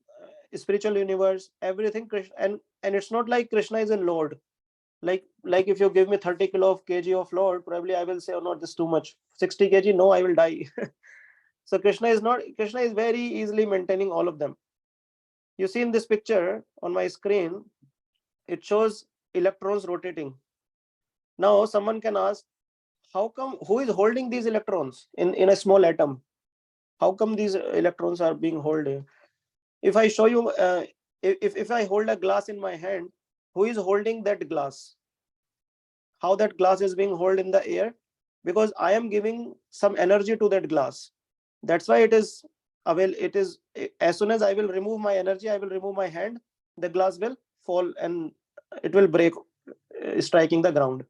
spiritual universe, everything. Krishna, and it's not like Krishna is in load. Like if you give me 30 kg of load, probably I will say, oh no, this is too much. 60 kg, no, I will die. So Krishna is very easily maintaining all of them. You see in this picture on my screen, it shows electrons rotating. Now someone can ask, how come, who is holding these electrons in a small atom? How come these electrons are being held? If I show you, if I hold a glass in my hand, who is holding that glass? How that glass is being held in the air? Because I am giving some energy to that glass. That's why it is as soon as I will remove my energy, I will remove my hand, the glass will fall and it will break, striking the ground.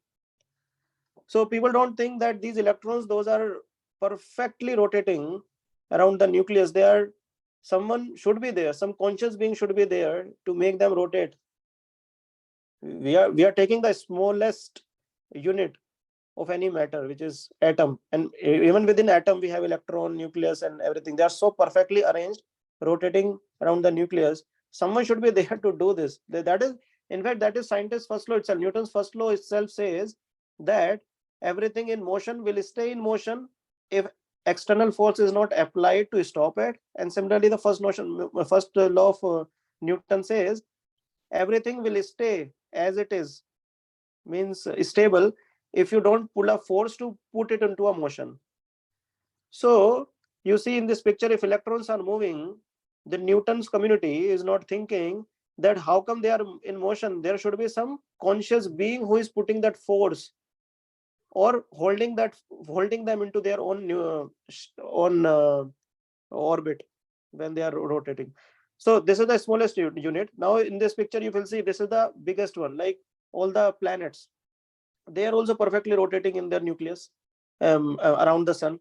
So people don't think that these electrons, those are perfectly rotating around the nucleus. Someone should be there, some conscious being should be there to make them rotate. We are taking the smallest unit of any matter, which is atom, and even within atom we have electron, nucleus, and everything. They are so perfectly arranged, rotating around the nucleus. Someone should be there to do this. That is, in fact, that is scientist's first law itself. Newton's first law itself says that everything in motion will stay in motion if external force is not applied to stop it. And similarly, the first law of Newton says everything will stay as it is, means stable, if you don't pull a force to put it into a motion. So you see in this picture, if electrons are moving, the Newton's community is not thinking that how come they are in motion. There should be some conscious being who is putting that force or holding them into their own orbit when they are rotating. So this is the smallest unit. Now in this picture you will see this is the biggest one, like all the planets. They are also perfectly rotating in their nucleus around the sun.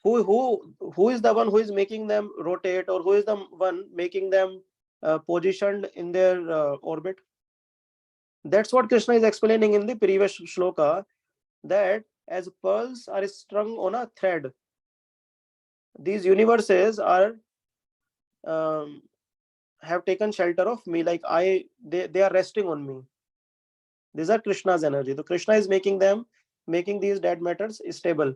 Who is the one who is making them rotate, or who is the one making them positioned in their orbit? That's what Krishna is explaining in the previous shloka, that as pearls are strung on a thread, these universes are have taken shelter of me, like they are resting on me. These are Krishna's energy. So Krishna is making these dead matters stable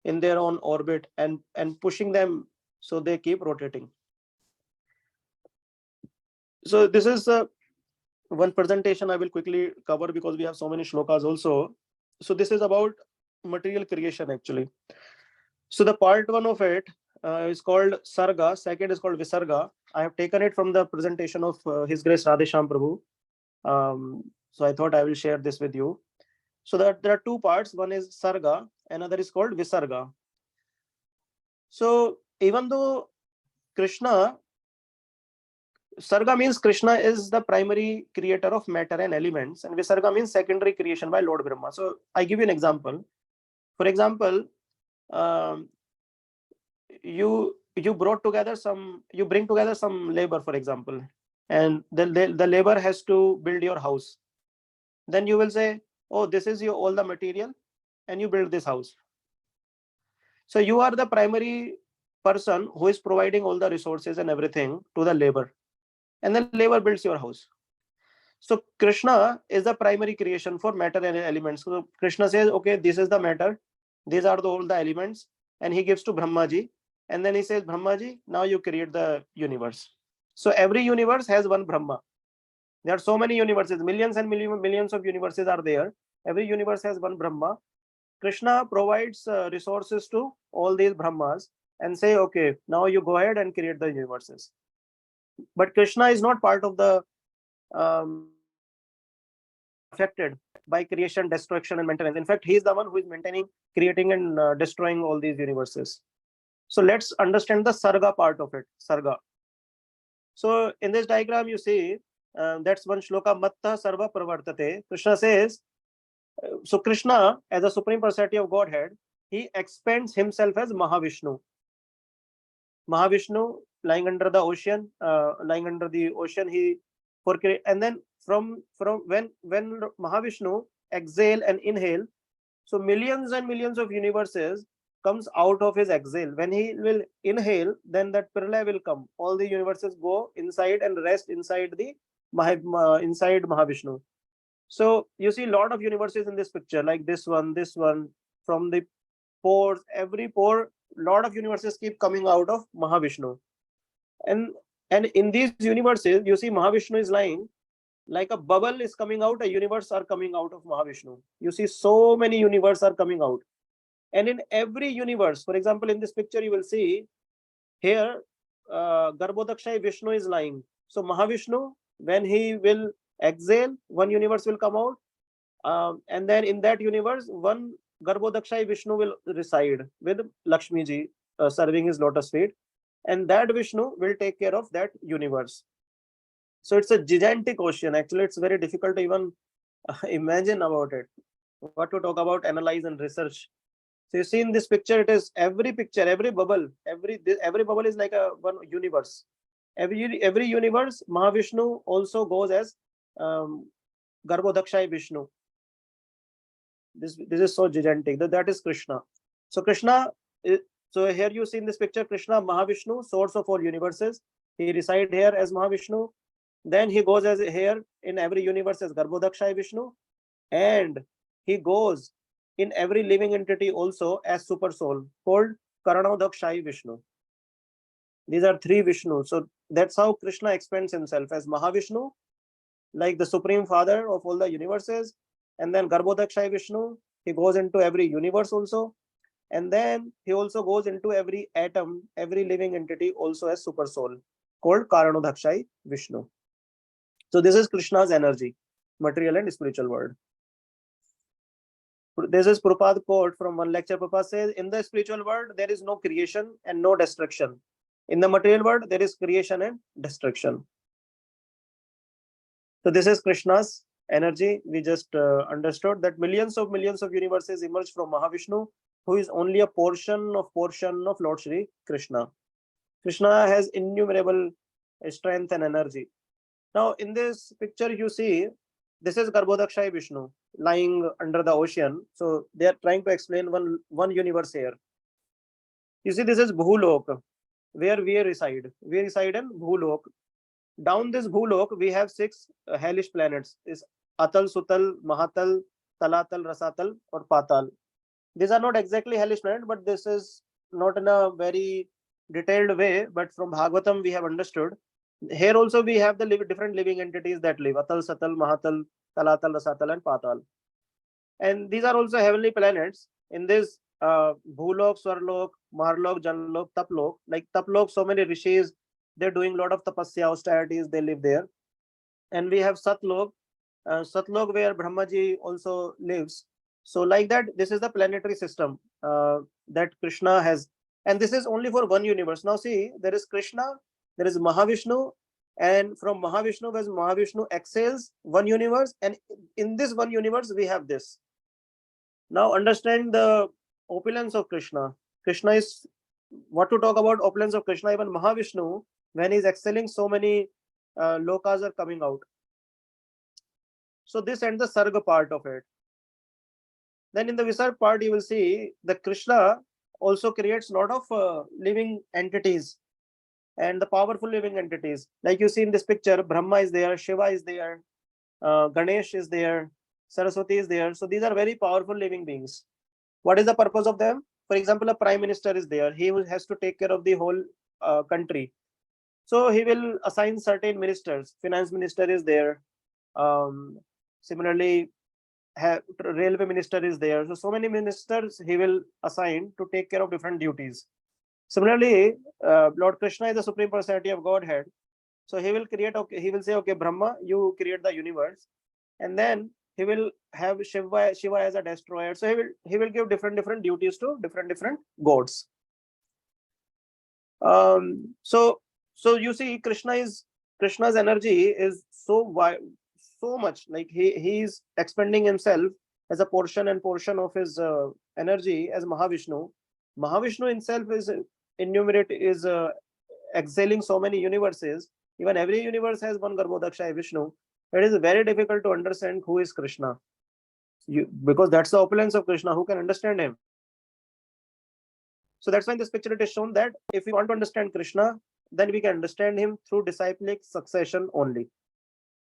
in their own orbit and pushing them so they keep rotating. So this is one presentation I will quickly cover because we have so many shlokas also. So this is about material creation actually. So the part 1 of it is called Sarga, second is called Visarga. I have taken it from the presentation of His Grace Radhesham Prabhu. So I thought I will share this with you. So that there are two parts. One is Sarga, another is called Visarga. So even though Sarga means Krishna is the primary creator of matter and elements, and Visarga means secondary creation by Lord Brahma. So I give you an example. For example, you bring together some labor, for example, and the labor has to build your house. Then you will say, oh, this is all the material, and you build this house. So you are the primary person who is providing all the resources and everything to the labor, and then labor builds your house. So Krishna is the primary creation for matter and elements. So Krishna says, okay, this is the matter, these are all the elements, and he gives to Brahmaji, and then he says, Brahmaji, now you create the universe. So every universe has one Brahma. There are so many universes, millions and millions of universes are there. Every universe has one Brahma. Krishna provides resources to all these Brahmas and say, okay, now you go ahead and create the universes. But Krishna is not part of the affected by creation, destruction, and maintenance. In fact, he is the one who is maintaining, creating, and destroying all these universes. So let's understand the Sarga part of it. Sarga. So in this diagram, you see that's one shloka, Matta Sarva Pravartate. Krishna says, so Krishna, as a supreme personality of Godhead, he expands himself as Mahavishnu. Mahavishnu lying under the ocean, he and then from when Mahavishnu exhale and inhale, so millions and millions of universes comes out of his exhale. When he will inhale, then that pralaya will come. All the universes go inside and rest inside the inside Mahavishnu. So you see a lot of universes in this picture, like this one, from the pores, every pore, lot of universes keep coming out of Mahavishnu. And in these universes, you see Mahavishnu is lying like a bubble is coming out, a universe are coming out of Mahavishnu. You see so many universes are coming out. And in every universe, for example, in this picture, you will see here, Garbhodakshai Vishnu is lying. So Mahavishnu, when he will exhale, one universe will come out. And then in that universe, one Garbhodakshai Vishnu will reside with Lakshmi ji serving his lotus feet. And that Vishnu will take care of that universe. So it's a gigantic ocean. Actually, it's very difficult to even imagine about it. What to talk about, analyze and research. So you see in this picture, it is every picture, every bubble, every bubble is like a one universe. Every universe, Mahavishnu also goes as Garbhodakshai Vishnu. This is so gigantic. That is Krishna. So Krishna, so here you see in this picture, Krishna, Mahavishnu, source of all universes. He reside here as Mahavishnu. Then he goes as here in every universe as Garbhodakshai Vishnu, and he goes in every living entity also as super soul called Karanodakshai Vishnu. These are three Vishnu. So that's how Krishna expands himself as Mahavishnu, like the supreme father of all the universes. And then Garbhodakshai Vishnu, he goes into every universe also. And then he also goes into every atom, every living entity also as super soul called Karanodakshai Vishnu. So this is Krishna's energy, material and spiritual world. This is Prabhupada quote from one lecture. Prabhupada says, in the spiritual world, there is no creation and no destruction. In the material world, there is creation and destruction. So this is Krishna's energy. We just understood that millions of universes emerge from Mahavishnu, who is only a portion of Lord Shri Krishna. Krishna has innumerable strength and energy. Now, in this picture, you see, this is Garbhodakshai Vishnu lying under the ocean. So they are trying to explain one universe here. You see, this is Bhulok, where we reside. We reside in Bhulok. Down this Bhulok, we have 6 hellish planets: is Atal, Sutal, Mahatal, Talatal, Rasatal, or Patal. These are not exactly hellish planets, but this is not in a very detailed way. But from Bhagavatam, we have understood. Here also we have the different living entities that live: Atal, Satal, Mahatal, Talatal, Rasatal, and Patal. And these are also heavenly planets. In this Bhulok, Swarlok, Maharlok, Janlok, Taplok. Like Taplok, so many rishis, they're doing a lot of tapasya, austerities, they live there. And we have Satlok, Satlok where Brahmaji also lives. So like that, this is the planetary system that Krishna has. And this is only for one universe. Now see, there is Krishna, there is Mahavishnu, and from Mahavishnu, as Mahavishnu exhales one universe, and in this one universe, we have this. Now understand the opulence of Krishna. Krishna is, what to talk about opulence of Krishna, even Mahavishnu, when he's excelling, so many lokas are coming out. So this and the Sarga part of it. Then in the Visarg part, you will see the Krishna also creates a lot of living entities and the powerful living entities. Like you see in this picture, Brahma is there, Shiva is there, Ganesh is there, Saraswati is there. So these are very powerful living beings. What is the purpose of them? For example, a prime minister is there. He has to take care of the whole country. So he will assign certain ministers. Finance minister is there. Similarly, railway minister is there. So many ministers he will assign to take care of different duties. Similarly, Lord Krishna is the supreme personality of Godhead. So he will create. Okay, he will say, okay, Brahma, you create the universe, and then he will have Shiva as a destroyer. So he will give different duties to different gods. So you see, Krishna's energy is so wide, so much, like he is expending himself as a portion of his energy as Mahavishnu. Mahavishnu himself is exhaling so many universes. Even every universe has one Garbhodakshay Vishnu. It is very difficult to understand who is Krishna. Because that's the opulence of Krishna. Who can understand him? So that's why in this picture it is shown that if we want to understand Krishna, then we can understand him through disciplic succession only.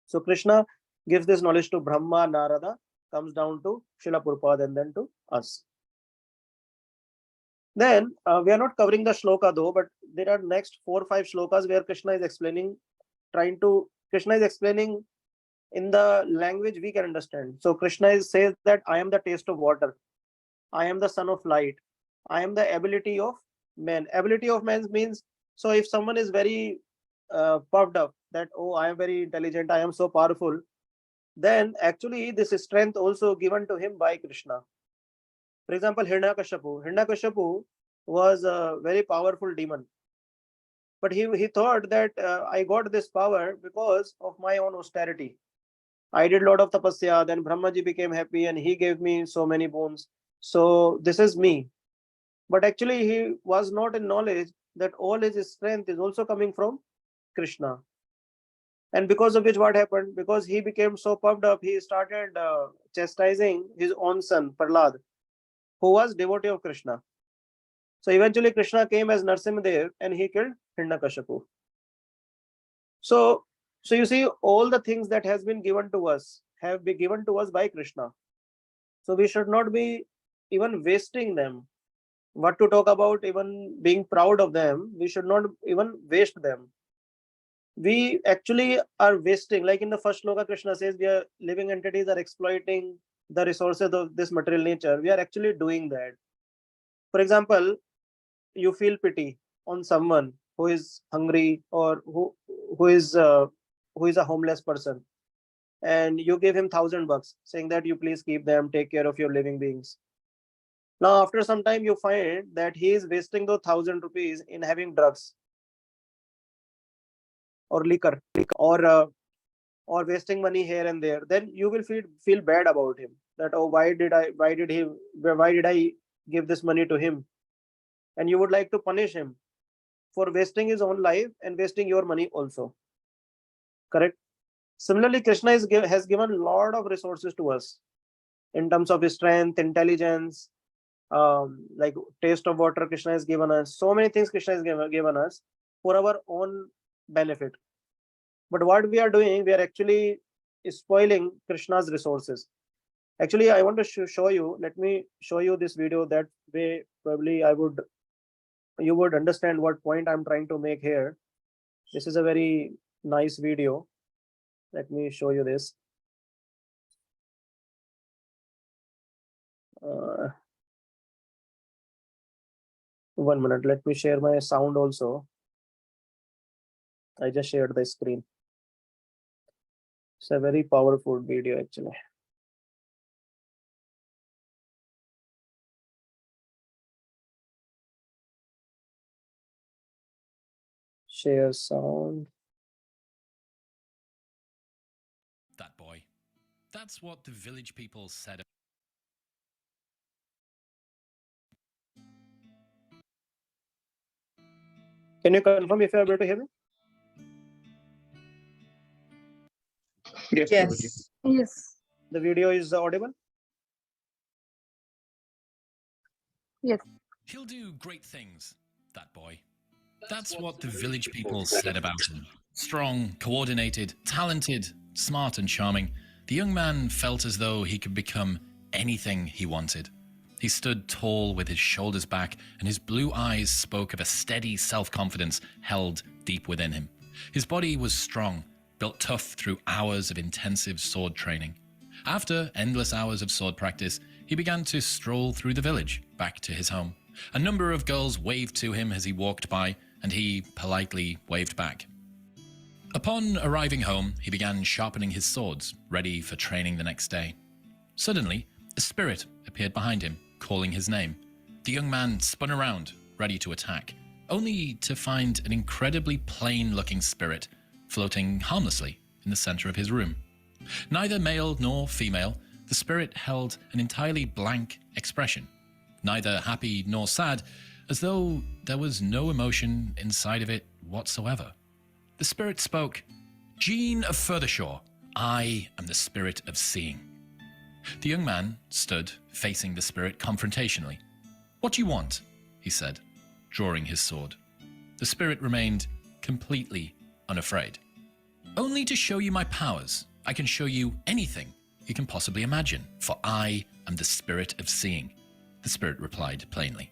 So Krishna gives this knowledge to Brahma, Narada, comes down to Srila Prabhupada, and then to us. Then we are not covering the shloka though, but there are next 4 or 5 shlokas where Krishna is explaining in the language we can understand. So Krishna says that I am the taste of water, I am the son of light, I am the ability of man. Ability of man means, so if someone is very puffed up that, oh, I am very intelligent, I am so powerful, then actually this is strength also given to him by Krishna. For example, Hiranyakashipu was a very powerful demon, but he thought that I got this power because of my own austerity. I did a lot of tapasya, then Brahmaji became happy and he gave me so many boons. So this is me. But actually he was not in knowledge that all his strength is also coming from Krishna. And because of which what happened? Because he became so puffed up, he started chastising his own son, Prahlad, who was devotee of Krishna. So eventually Krishna came as Narsimhadev and he killed Hiranyakashipu. So you see, all the things that has been given to us have been given to us by Krishna. So we should not be even wasting them. What to talk about even being proud of them? We should not even waste them. We actually are wasting, like in the first shloka, Krishna says we are living entities are exploiting the resources of this material nature. We are actually doing that. For example, you feel pity on someone who is hungry or who is a homeless person, and you give him $1,000 saying that you please keep them, take care of your living beings. Now after some time you find that he is wasting those 1,000 rupees in having drugs or liquor or wasting money here and there. Then you will feel bad about him, that, oh, why did I give this money to him? And you would like to punish him for wasting his own life and wasting your money also. Correct? Similarly, Krishna has given a lot of resources to us in terms of his strength, intelligence, like taste of water. Krishna has given us so many things. Krishna has given us for our own benefit. But what we are doing, we are actually spoiling Krishna's resources. Actually, I want to show you. Let me show you this video. That way, probably you would understand what point I'm trying to make here. This is a very nice video. Let me show you this. One minute. Let me share my sound also. I just shared the screen. It's a very powerful video actually. Share sound. That boy. That's what the village people said. Can you confirm if you're able to hear me? Yes, Prabhuji. Yes. The video is audible? Yes. He'll do great things, that boy. That's what the village people said about him. Strong, coordinated, talented, smart, and charming, the young man felt as though he could become anything he wanted. He stood tall with his shoulders back, and his blue eyes spoke of a steady self-confidence held deep within him. His body was strong, built tough through hours of intensive sword training. After endless hours of sword practice, he began to stroll through the village, back to his home. A number of girls waved to him as he walked by, and he politely waved back. Upon arriving home, he began sharpening his swords, ready for training the next day. Suddenly, a spirit appeared behind him, calling his name. The young man spun around, ready to attack, only to find an incredibly plain-looking spirit floating harmlessly in the center of his room. Neither male nor female, the spirit held an entirely blank expression, neither happy nor sad, as though there was no emotion inside of it whatsoever. The spirit spoke, "Gene of Furthershore, I am the spirit of seeing." The young man stood, facing the spirit confrontationally. "What do you want?" he said, drawing his sword. The spirit remained completely unafraid. "Only to show you my powers. I can show you anything you can possibly imagine, for I am the spirit of seeing," the spirit replied plainly.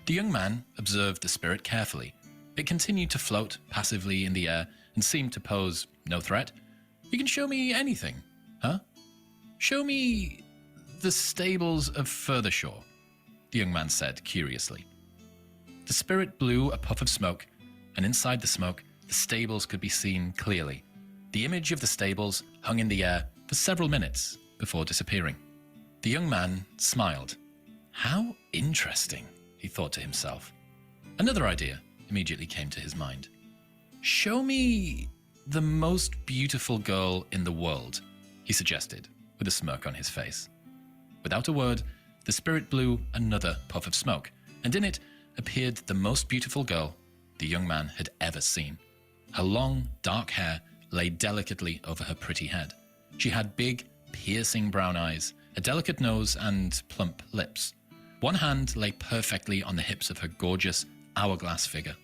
The young man observed the spirit carefully. It continued to float passively in the air and seemed to pose no threat. "You can show me anything, huh? Show me the stables of Furthershore," the young man said curiously. The spirit blew a puff of smoke, and inside the smoke, the stables could be seen clearly. The image of the stables hung in the air for several minutes before disappearing. The young man smiled. "How interesting," he thought to himself. Another idea immediately came to his mind. "Show me the most beautiful girl in the world," he suggested, with a smirk on his face. Without a word, the spirit blew another puff of smoke, and in it appeared the most beautiful girl the young man had ever seen. Her long, dark hair lay delicately over her pretty head. She had big, piercing brown eyes, a delicate nose, and plump lips. One hand lay perfectly on the hips of her gorgeous, hourglass figure.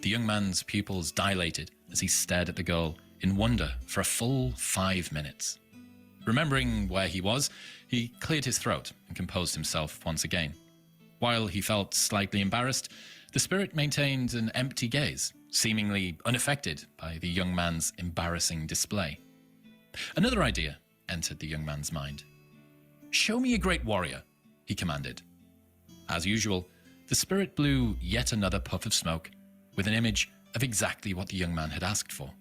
The young man's pupils dilated as he stared at the girl in wonder for a full 5 minutes. Remembering where he was, he cleared his throat and composed himself once again. While he felt slightly embarrassed, the spirit maintained an empty gaze, seemingly unaffected by the young man's embarrassing display. Another idea entered the young man's mind. "Show me a great warrior," he commanded. As usual, the spirit blew yet another puff of smoke, with an image of exactly what the young man had asked for.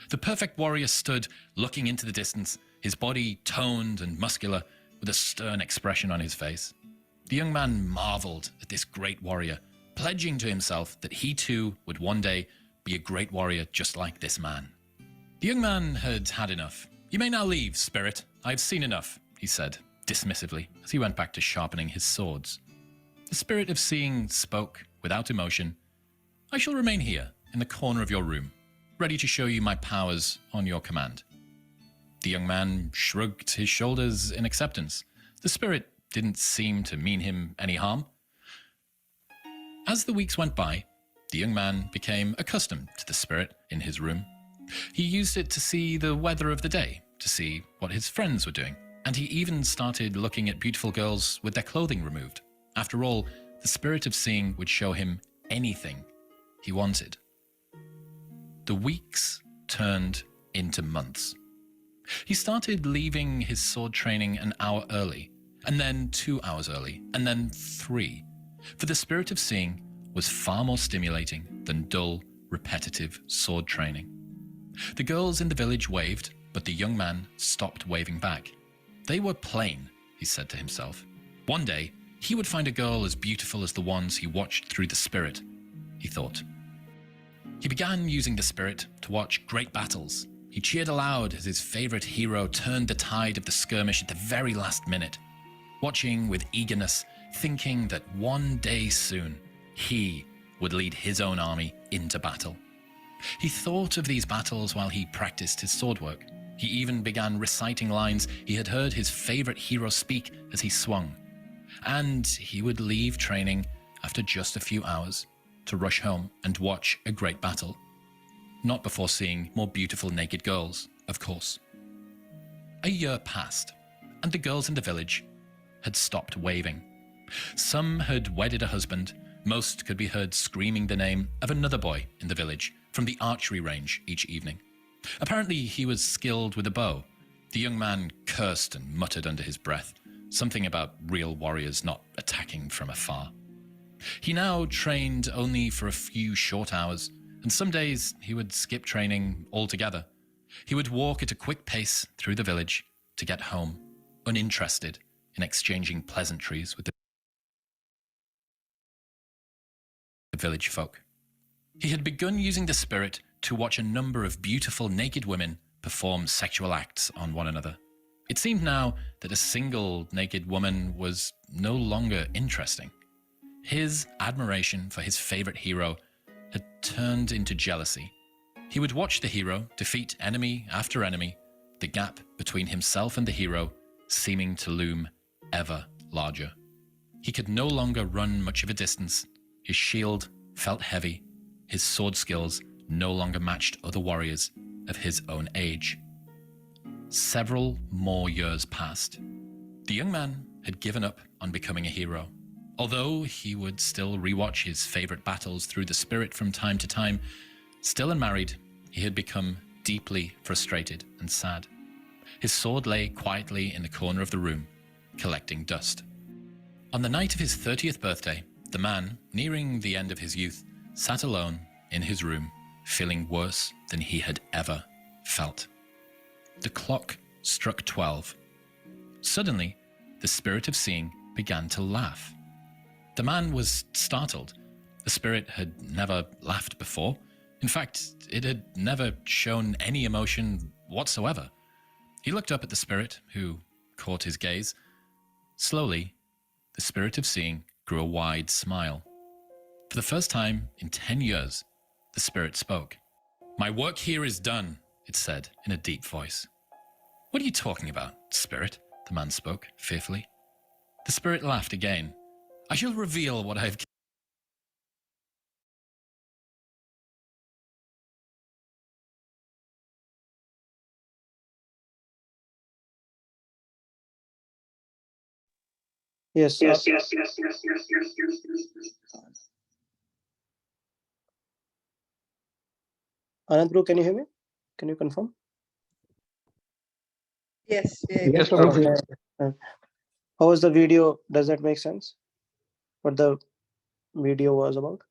The perfect warrior stood, looking into the distance, his body toned and muscular, with a stern expression on his face. The young man marveled at this great warrior, pledging to himself that he too would one day be a great warrior just like this man. The young man had had enough. "You may now leave, spirit. I have seen enough," he said, dismissively, as he went back to sharpening his swords. The spirit of seeing spoke without emotion. "I shall remain here, in the corner of your room, ready to show you my powers on your command." The young man shrugged his shoulders in acceptance. The spirit didn't seem to mean him any harm. As the weeks went by, the young man became accustomed to the spirit in his room. He used it to see the weather of the day, to see what his friends were doing, and he even started looking at beautiful girls with their clothing removed. After all, the spirit of seeing would show him anything he wanted. The weeks turned into months. He started leaving his sword training an hour early, and then 2 hours early, and then 3. For the spirit of seeing was far more stimulating than dull, repetitive sword training. The girls in the village waved, but the young man stopped waving back. They were plain, he said to himself. One day, he would find a girl as beautiful as the ones he watched through the spirit, he thought. He began using the spirit to watch great battles. He cheered aloud as his favorite hero turned the tide of the skirmish at the very last minute, watching with eagerness, thinking that one day soon, he would lead his own army into battle. He thought of these battles while he practiced his sword work. He even began reciting lines he had heard his favorite hero speak as he swung. and he would leave training after just a few hours to rush home and watch a great battle. Not before seeing more beautiful naked girls, of course. A year passed, and the girls in the village had stopped waving. Some had wedded a husband. Most could be heard screaming the name of another boy in the village from the archery range each evening. Apparently, he was skilled with a bow. The young man cursed and muttered under his breath, something about real warriors not attacking from afar. He now trained only for a few short hours, and some days he would skip training altogether. He would walk at a quick pace through the village to get home, uninterested in exchanging pleasantries with the village folk. He had begun using the spirit to watch a number of beautiful naked women perform sexual acts on one another. It seemed now that a single naked woman was no longer interesting. His admiration for his favorite hero had turned into jealousy. He would watch the hero defeat enemy after enemy, the gap between himself and the hero seeming to loom ever larger. He could no longer run much of a distance. His shield felt heavy. His sword skills no longer matched other warriors of his own age. Several more years passed. The young man had given up on becoming a hero. Although he would still rewatch his favorite battles through the spirit from time to time, still unmarried, he had become deeply frustrated and sad. His sword lay quietly in the corner of the room, collecting dust. On the night of his 30th birthday, the man, nearing the end of his youth, sat alone in his room, feeling worse than he had ever felt. The clock struck 12. Suddenly, the spirit of seeing began to laugh. The man was startled. The spirit had never laughed before. In fact, it had never shown any emotion whatsoever. He looked up at the spirit, who caught his gaze. Slowly, the spirit of seeing grew a wide smile. For the first time in 10 years, the spirit spoke. "My work here is done," it said in a deep voice. "What are you talking about, spirit?" the man spoke fearfully. The spirit laughed again. "I shall reveal what I have..." Yes. Anand, can you hear me? Can you confirm? Yes, yeah, Yes, good. Prabhuji. How was the video? Does that make sense? What the video was about?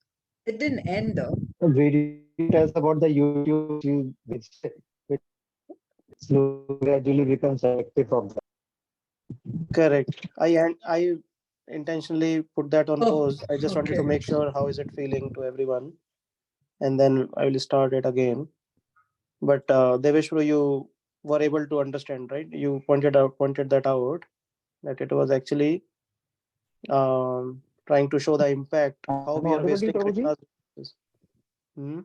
It didn't end though. The video tells about the YouTube which slowly gradually becomes active from that. Correct. I intentionally put that on Oh, pause. I just wanted to okay. make sure how is it feeling to everyone, and then I will start it again. But Deveshwara, you were able to understand, right? You pointed that out that it was actually trying to show the impact how Am I we are audible to you, wasting Prabhuji? Krishna's resources. Hmm?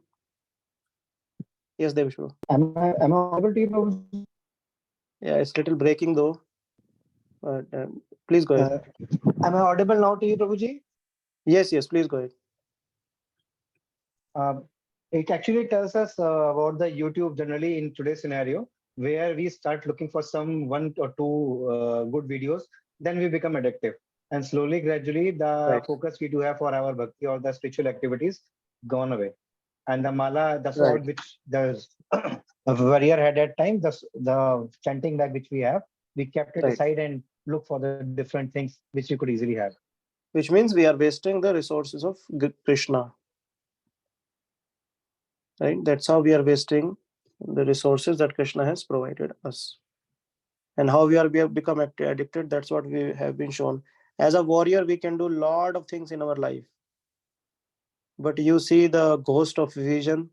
Yes, Deveshwara. Am I audible to you, Prabhuji? Yeah, it's little breaking though. But please go ahead. Am I audible now to you, Prabhuji? Yes, please go ahead. It actually tells us about the YouTube generally in today's scenario, where we start looking for some one or two good videos, then we become addictive. And slowly, gradually, the Right. focus we do have for our bhakti or the spiritual activities gone away. And the mala, the Right. sword which the warrior had at time, the chanting bag which we have, we kept it Right. aside and look for the different things which we could easily have. Which means we are wasting the resources of Krishna. Right? That's how we are wasting the resources that Krishna has provided us. And how we have become addicted, that's what we have been shown. As a warrior, we can do a lot of things in our life. But you see the ghost of vision.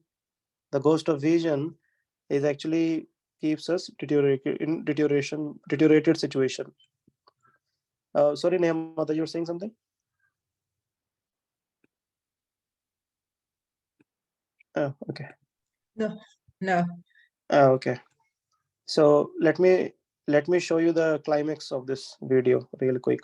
The ghost of vision is actually keeps us deteriorated situation. Sorry, Nehmata, you're saying something? Oh, okay. No. Okay. So let me show you the climax of this video real quick.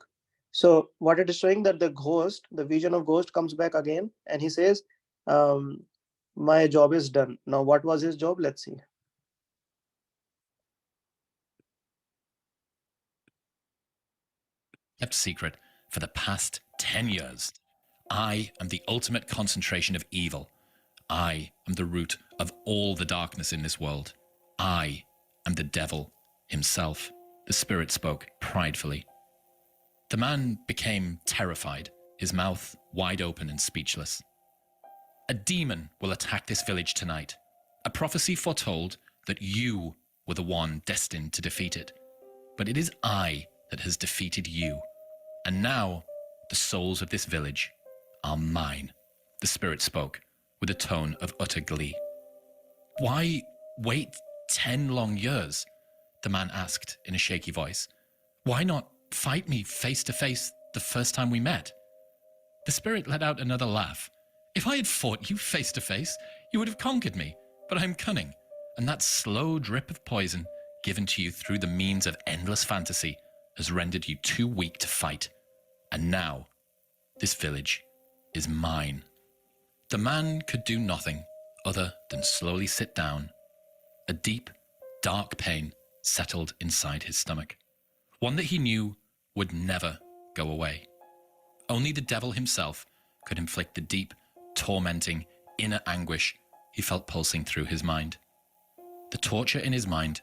So what it is showing, that the ghost, the vision of ghost comes back again, and he says, my job is done. Now what was his job? Let's see. Kept secret for the past 10 years. I am the ultimate concentration of evil. I am the root of all the darkness in this world. I am the devil himself, the spirit spoke pridefully. The man became terrified, his mouth wide open and speechless. A demon will attack this village tonight. A prophecy foretold that you were the one destined to defeat it. But it is I that has defeated you. And now the souls of this village are mine, the spirit spoke with a tone of utter glee. Why wait 10 long years? The man asked in a shaky voice. Why not fight me face to face the first time we met? The spirit let out another laugh. If I had fought you face to face, you would have conquered me, but I am cunning, and that slow drip of poison given to you through the means of endless fantasy has rendered you too weak to fight. And now, this village is mine. The man could do nothing other than slowly sit down. A deep, dark pain settled inside his stomach, one that he knew would never go away. Only the devil himself could inflict the deep, tormenting, inner anguish he felt pulsing through his mind. The torture in his mind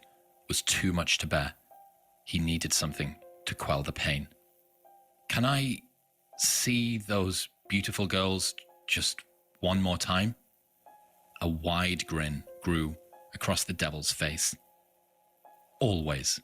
was too much to bear. He needed something to quell the pain. Can I see those beautiful girls just one more time? A wide grin grew across the devil's face. Always.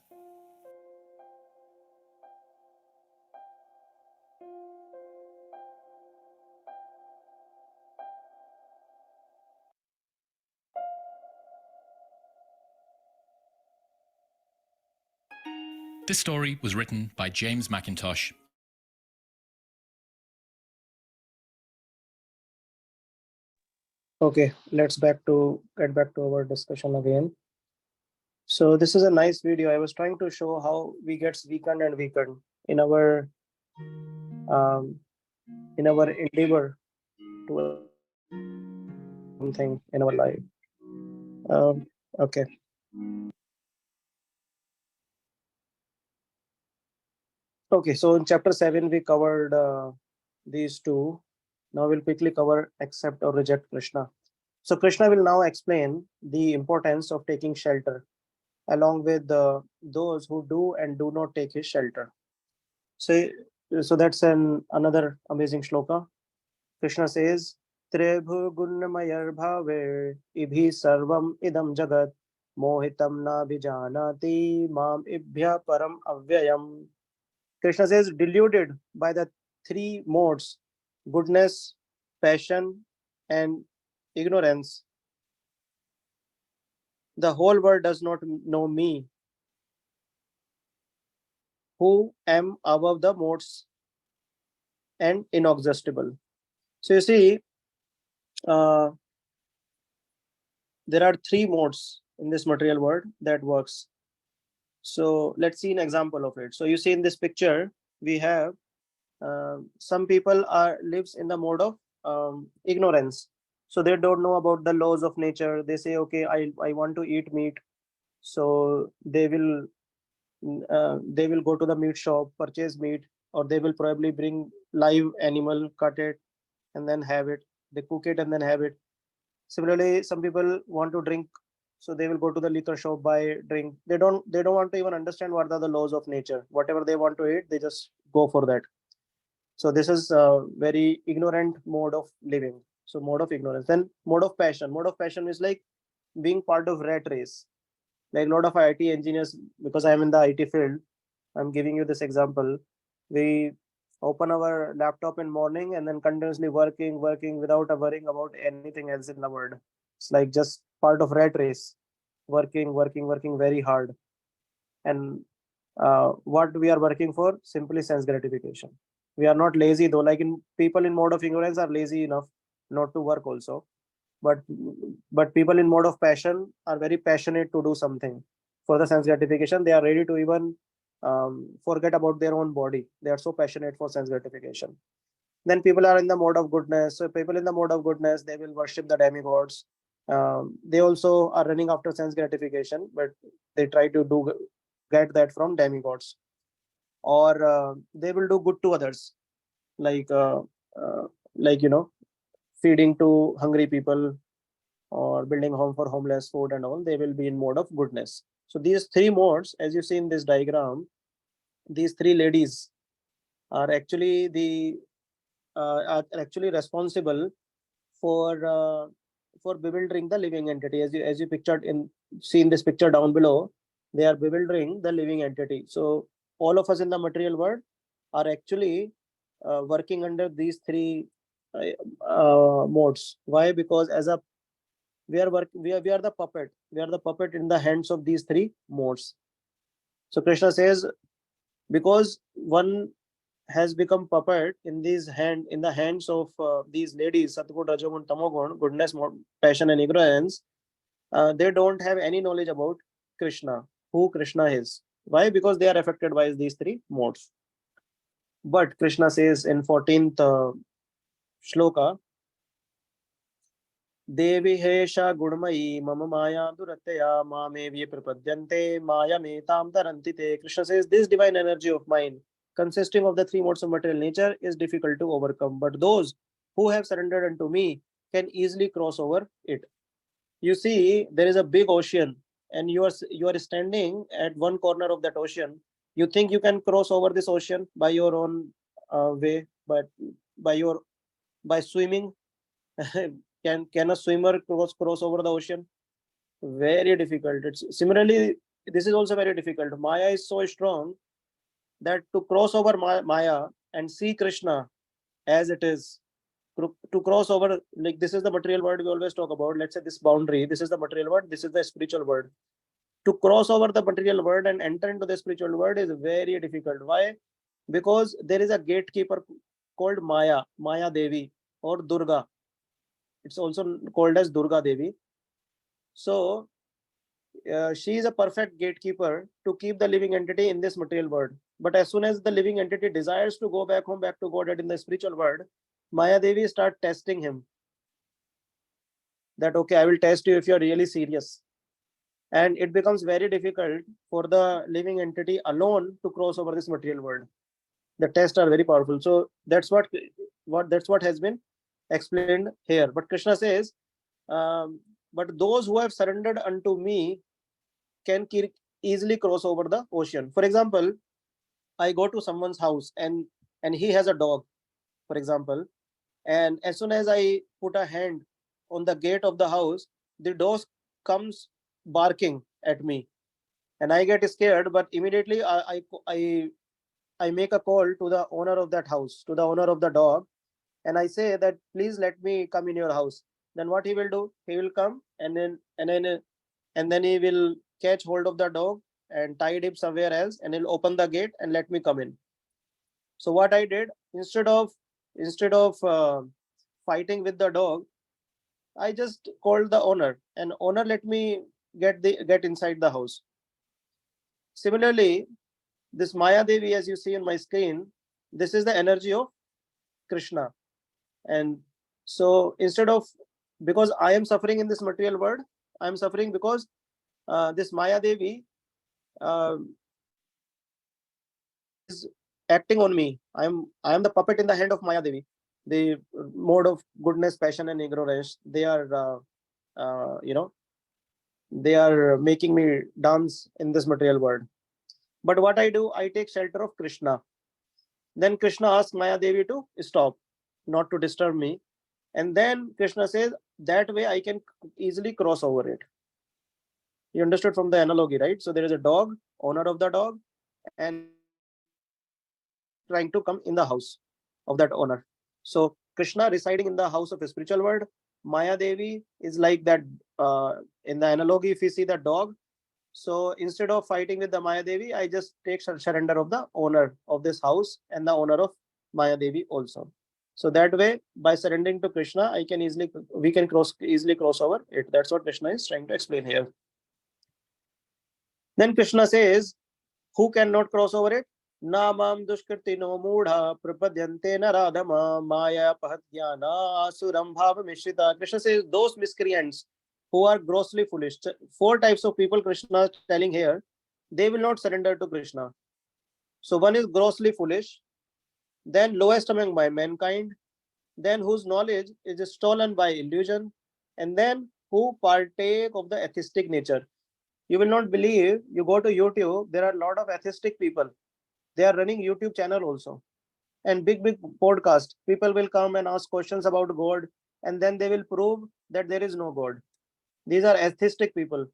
This story was written by James McIntosh. Okay, let's get back to our discussion again. So this is a nice video. I was trying to show how we gets weakened and weakened in our endeavor to something in our life. Okay. Okay, so in chapter 7 we covered these two. Now we'll quickly cover accept or reject Krishna. So Krishna will now explain the importance of taking shelter, along with those who do and do not take his shelter. So that's another amazing shloka. Krishna says, Trebhu gunnamayar bhave ibhi sarvam idam jagat mohitam na bhijanati mam ibhya param avyayam. Krishna says, deluded by the three modes, goodness, passion, and ignorance, the whole world does not know me, who am above the modes and inexhaustible. So you see, there are three modes in this material world that works. So let's see an example of it. So you see in this picture, we have some people lives in the mode of ignorance. So they don't know about the laws of nature. They say, okay, I want to eat meat. So they will go to the meat shop, purchase meat, or they will probably bring live animal, cut it, and then have it. They cook it and then have it. Similarly, some people want to drink, so they will go to the liquor shop, buy drink. They don't want to even understand what are the laws of nature. Whatever they want to eat, they just go for that. So this is a very ignorant mode of living. So mode of ignorance. Then mode of passion. Mode of passion is like being part of rat race. Like a lot of IT engineers, because I am in the IT field, I'm giving you this example. We open our laptop in morning and then continuously working without worrying about anything else in the world. It's like just part of rat race, working very hard. And what we are working for? Simply sense gratification. We are not lazy though. Like in people in mode of ignorance are lazy enough not to work also. But people in mode of passion are very passionate to do something for the sense gratification. They are ready to even forget about their own body. They are so passionate for sense gratification. Then people are in the mode of goodness. So people in the mode of goodness, they will worship the demigods. They also are running after sense gratification, but they try to get that from demigods. Or they will do good to others, like uh, like feeding to hungry people, or building home for homeless, food and all. They will be in mode of goodness. So these three modes, as you see in this diagram, these three ladies are actually responsible for bewildering the living entity. As you pictured in see in this picture down below, they are bewildering the living entity. So all of us in the material world are actually working under these three modes. Why? Because as a we are the puppet. We are the puppet in the hands of these three modes. So Krishna says, because one has become puppet in the hands of these ladies, Satguna, Rajogun, Tamogun, goodness, passion and ignorance, they don't have any knowledge about Krishna, who Krishna is. Why? Because they are affected by these three modes. But Krishna says in 14th shloka, Devi Hesha Gurmayi Mama Maya Duratya Mame Prapadyante Maya Metam Tarantite. Krishna says, this divine energy of mine, consisting of the three modes of material nature, is difficult to overcome. But those who have surrendered unto me can easily cross over it. You see, there is a big ocean, and you are standing at one corner of that ocean. You think you can cross over this ocean by your own way, but by swimming? Can a swimmer cross over the ocean? Very difficult. It's similarly, this is also very difficult. Maya is so strong that to cross over Maya and see Krishna as it is, to cross over, like this is the material world we always talk about. Let's say this boundary, this is the material world, this is the spiritual world. To cross over the material world and enter into the spiritual world is very difficult. Why? Because there is a gatekeeper called Maya Devi or Durga. It's also called as Durga Devi. So she is a perfect gatekeeper to keep the living entity in this material world. But as soon as the living entity desires to go back home, back to Godhead in the spiritual world, Maya Devi start testing him. That, okay, I will test you if you are really serious. And it becomes very difficult for the living entity alone to cross over this material world. The tests are very powerful. So that's what has been explained here. But Krishna says, but those who have surrendered unto me can easily cross over the ocean. For example, I go to someone's house and he has a dog, for example, and as soon as I put a hand on the gate of the house, the dog comes barking at me, and I get scared. But immediately I make a call to the owner of that house, to the owner of the dog, and I say that, please let me come in your house. Then what he will do? He will come and then he will catch hold of the dog and tie it somewhere else, and he'll open the gate and let me come in. So what I did, instead of fighting with the dog, I just called the owner, and owner let me get inside the house. Similarly, this Maya Devi, as you see on my screen, this is the energy of Krishna. And so instead of, because I am suffering in this material world, I am suffering because this Maya Devi uh, is acting on me. I am the puppet in the hand of Maya Devi. The mode of goodness, passion, and ignorance. They are they are making me dance in this material world. But what I do, I take shelter of Krishna. Then Krishna asks Maya Devi to stop, not to disturb me. And then Krishna says, that way I can easily cross over it. You understood from the analogy, right? So there is a dog, owner of the dog, and trying to come in the house of that owner. So Krishna residing in the house of a spiritual world. Maya Devi is like that. In the analogy, if you see the dog, so instead of fighting with the Maya Devi, I just take surrender of the owner of this house and the owner of Maya Devi also. So that way, by surrendering to Krishna, we can easily cross over it. That's what Krishna is trying to explain here. Then Krishna says, Who cannot cross over it? Namam dushkritino mudha prapadyante naradama maya pahatyana asuram bhava mishrita. Krishna says those miscreants who are grossly foolish. Four types of people Krishna is telling here. They will not surrender to Krishna. So one is grossly foolish, then lowest among by mankind, then whose knowledge is stolen by illusion, and then who partake of the atheistic nature. You will not believe, you go to YouTube, there are a lot of atheistic people. They are running YouTube channel also, and big podcast. People will come and ask questions about God, and then they will prove that there is no God. These are atheistic people.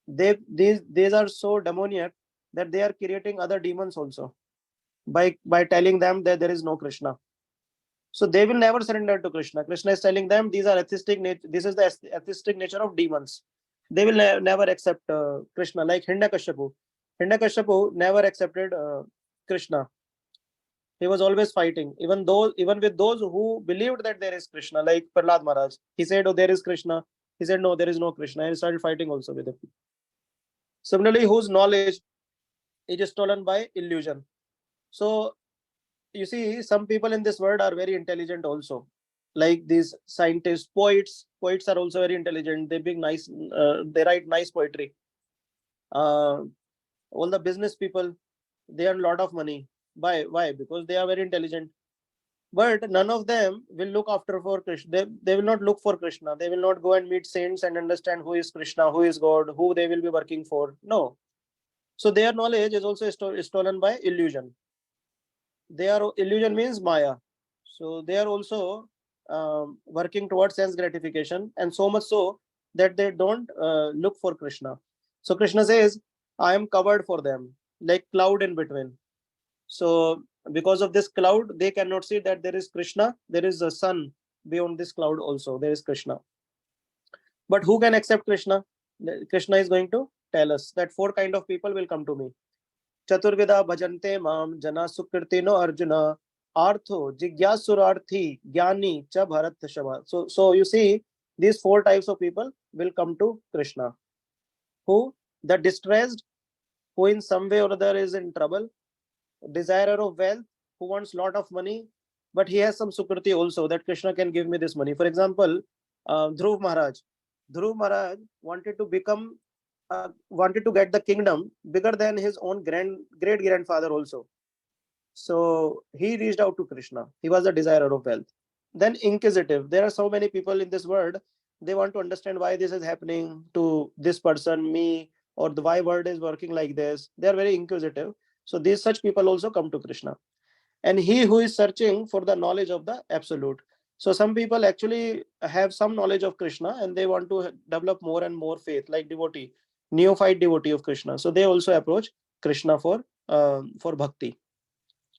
These are so demoniac that they are creating other demons also by telling them that there is no Krishna. So they will never surrender to Krishna. Krishna is telling them these are atheistic nature. This is the atheistic nature of demons. They will never accept Krishna. Like Hindakashapu. Hindakashapu never accepted Krishna. He was always fighting, even with those who believed that there is Krishna, like Prahlad Maharaj. He said, "Oh, there is Krishna." He said, "No, there is no Krishna," and he started fighting also with him. Similarly, whose knowledge is stolen by illusion. So you see, some people in this world are very intelligent also, like these scientists, poets are also very intelligent. They write nice poetry. All the business people, they earn a lot of money. Why? Because they are very intelligent. But none of them will look after for Krishna. They will not look for Krishna. They will not go and meet saints and understand who is Krishna, who is God, who they will be working for. No. So their knowledge is also stolen by illusion. Illusion means Maya. So they are also working towards sense gratification, and so much so that they don't look for Krishna. So Krishna says, I am covered for them, like cloud in between. So because of this cloud, they cannot see that there is Krishna. There is a sun beyond this cloud also. There is Krishna. But who can accept Krishna? Krishna is going to tell us that four kind of people will come to me. Chaturvida bhajante mam jana sukirtino arjuna artho jigyasurarthi jnani cha bharat shama. So you see, these four types of people will come to Krishna. Who? The distressed, who in some way or other is in trouble, desirer of wealth, who wants lot of money, but he has some sukriti also, that Krishna can give me this money. For example, Dhruv Maharaj. Dhruv Maharaj wanted to get the kingdom bigger than his own great grandfather also. So he reached out to Krishna. He was a desirer of wealth. Then inquisitive. There are so many people in this world. They want to understand why this is happening to this person, me, or the why world is working like this. They are very inquisitive. So these such people also come to Krishna. And he who is searching for the knowledge of the absolute. So some people actually have some knowledge of Krishna and they want to develop more and more faith, like devotee, neophyte devotee of Krishna. So they also approach Krishna for bhakti.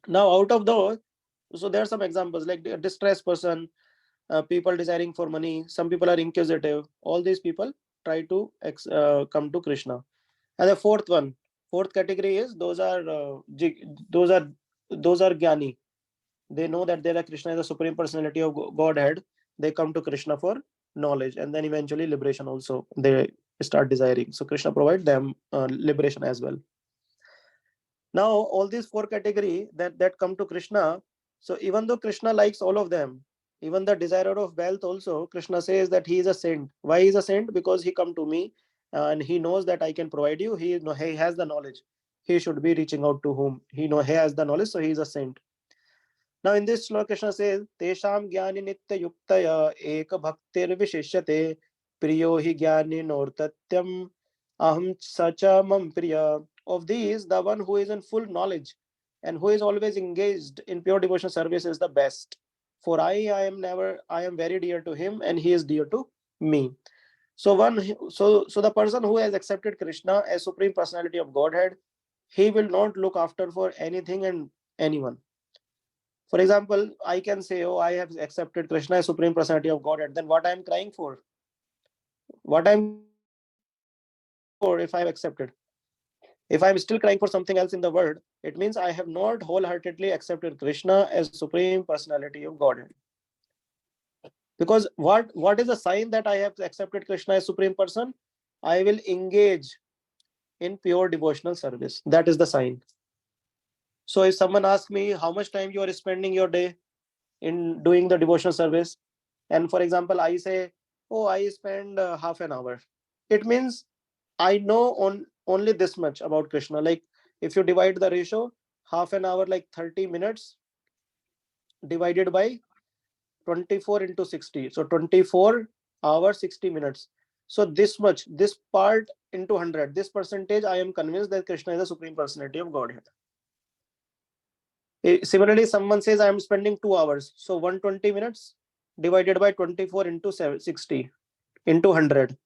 Now, out of those, so there are some examples like a distressed person, people desiring for money. Some people are inquisitive. All these people try to come to Krishna. And the fourth category is those are Jnani. They know that there are Krishna is the supreme personality of Godhead. They come to Krishna for knowledge, and then eventually liberation also they start desiring. So Krishna provides them liberation as well. Now all these four category that come to Krishna. So even though Krishna likes all of them, even the desirer of wealth also, Krishna says that he is a saint. Why he is a saint? Because he come to me and he knows that I can provide you. He has the knowledge. He should be reaching out to whom he has the knowledge. So he is a saint. Now in this sloka, Krishna says, Tesham Gyani Nitya Yuktaya Eka Bhaktir Vishishyate Priyo Hi Gyani Nortatyam Aham Sacha Mam Priya. Of these, the one who is in full knowledge and who is always engaged in pure devotional service is the best. For I am very dear to him and he is dear to me. So the person who has accepted Krishna as Supreme Personality of Godhead, he will not look after for anything and anyone. For example, I can say, oh, I have accepted Krishna as Supreme Personality of Godhead. Then what I am crying for? What I am crying for if I have accepted? If I am still crying for something else in the world, it means I have not wholeheartedly accepted Krishna as Supreme Personality of Godhead. Because what is a sign that I have accepted Krishna as Supreme Person? I will engage in pure devotional service. That is the sign. So if someone asks me how much time you are spending your day in doing the devotional service, and for example, I say, oh, I spend half an hour, it means I know only this much about Krishna. Like if you divide the ratio, half an hour, like 30 minutes divided by 24 into 60. So 24 hours, 60 minutes. So this much, this part into 100, this percentage, I am convinced that Krishna is the Supreme Personality of Godhead. Similarly, someone says I am spending 2 hours. So 120 minutes divided by 24 into 60 into 100.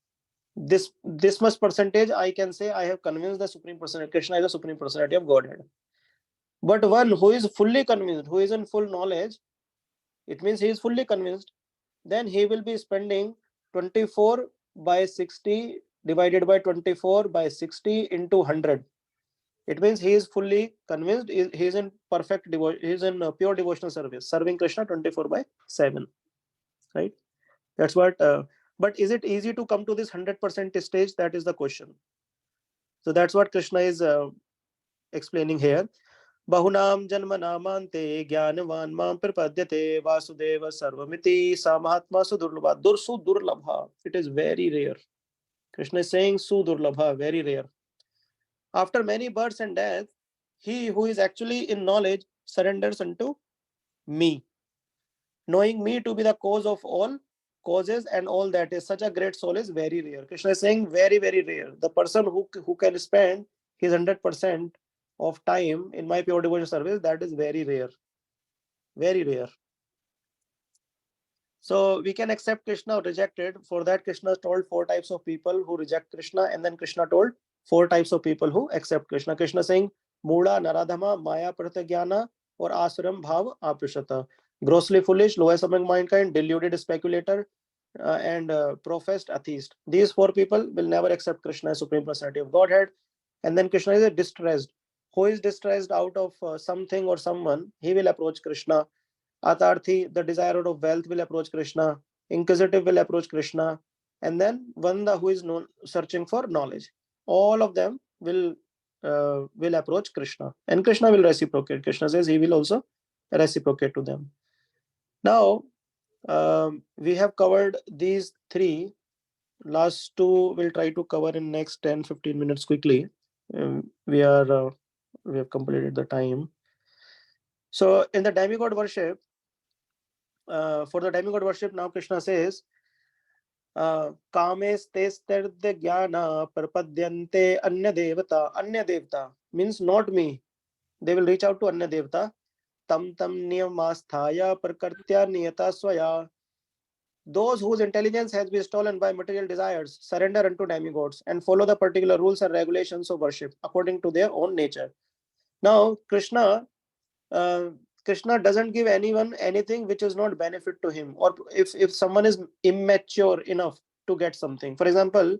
This much percentage, I can say I have convinced the Supreme Personality, Krishna is the Supreme Personality of Godhead. But one who is fully convinced, who is in full knowledge, it means he is fully convinced, then he will be spending 24 by 60 divided by 24 by 60 into 100. It means he is fully convinced, he is in perfect devotion, he is in pure devotional service, serving Krishna 24 by 7. Right? That's what. But is it easy to come to this 100% stage? That is the question. So that's what Krishna is explaining here. Bahunam janmanamante jnanavan mam prapadyate vasudeva sarvamiti samahatma sudurlabha. Sudurlabha. It is very rare. Krishna is saying sudurlabha, very rare. After many births and deaths, he who is actually in knowledge surrenders unto me, knowing me to be the cause of all causes and all that is. Such a great soul is very rare. Krishna is saying very, very rare. The person who can spend his 100% of time in my pure devotion service, that is very rare. Very rare. So we can accept Krishna or reject it. For that, Krishna told 4 types of people who reject Krishna, and then Krishna told 4 types of people who accept Krishna. Krishna saying Mula, Naradhama, Maya, Pratagyana, or Asuram Bhav Aprishata. Grossly foolish, lowest among mankind, deluded speculator, and professed atheist. These 4 people will never accept Krishna as Supreme Personality of Godhead. And then Krishna is a distressed. Who is distressed out of something or someone, he will approach Krishna. Atarthi, the desire of wealth, will approach Krishna. Inquisitive will approach Krishna. And then Vanda, who is searching for knowledge. All of them will approach Krishna. And Krishna will reciprocate. Krishna says he will also reciprocate to them. Now, we have covered these 3. Last 2 we'll try to cover in next 10-15 minutes quickly. We have completed the time. So in the demigod worship, for the demigod worship, now Krishna says, Kamestesterde jnana prapadyante anya devata. Anya devata means not me. They will reach out to anya devata. Tam niyamasthaya prakartya niyata swaya. Those whose intelligence has been stolen by material desires surrender unto demigods and follow the particular rules and regulations of worship according to their own nature. Now, Krishna doesn't give anyone anything which is not benefit to him, or if someone is immature enough to get something. For example,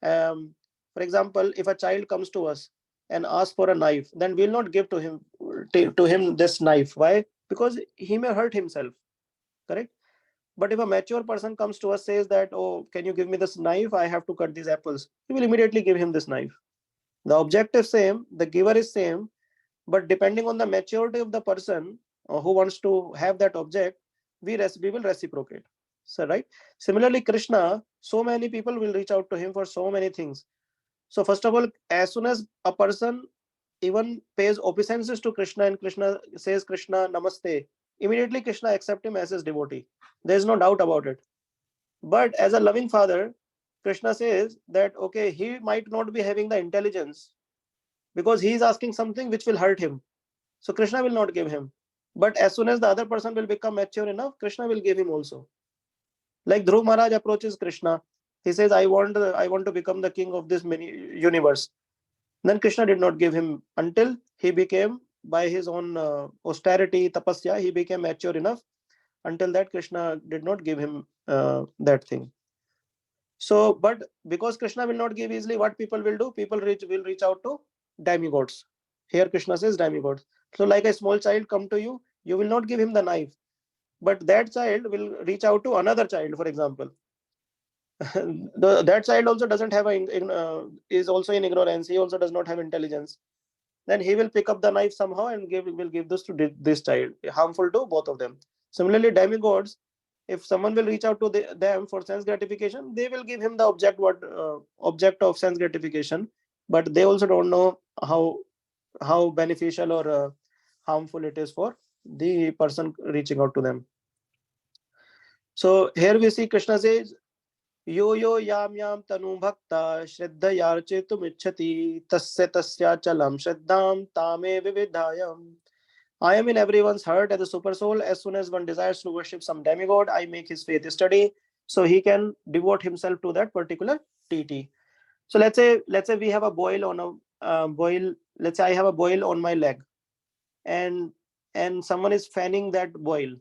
if a child comes to us and asks for a knife, then we'll not give to him this knife. Why? Because he may hurt himself. Correct? But if a mature person comes to us, says that, oh, can you give me this knife? I have to cut these apples. We will immediately give him this knife. The objective same, the giver is same, but depending on the maturity of the person who wants to have that object, we will reciprocate. So, right? Similarly, Krishna, so many people will reach out to him for so many things. So first of all, as soon as a person even pays obeisances to Krishna and Krishna says, Krishna, namaste, immediately Krishna accepts him as his devotee. There is no doubt about it. But as a loving father, Krishna says that, okay, he might not be having the intelligence because he is asking something which will hurt him. So Krishna will not give him. But as soon as the other person will become mature enough, Krishna will give him also. Like Dhruv Maharaj approaches Krishna. He says, I want to become the king of this mini universe. Then Krishna did not give him until he became, by his own austerity, tapasya, he became mature enough. Until that, Krishna did not give him that thing. So, but because Krishna will not give easily, what people will do? People will reach out to demigods. Here Krishna says demigods. So like a small child come to you, you will not give him the knife. But that child will reach out to another child, for example. that child also doesn't have is also in ignorance. He also does not have intelligence. Then he will pick up the knife somehow and will give this to this child, harmful to both of them. Similarly, demigods, if someone will reach out to them for sense gratification, they will give him the object of sense gratification, but they also don't know how beneficial or harmful it is for the person reaching out to them. So here we see Krishna says, यो यो याम याम तनु भक्ता श्रद्धयार्चेतुम इच्छति तस्य तस्याचलं श्रद्धाम Tame विविधायम. I am in everyone's heart as a super soul. As soon as one desires to worship some demigod, I make his faith study so he can devote himself to that particular deity. So let's say we have a boil on a boil. Let's say I have a boil on my leg, and someone is fanning that boil.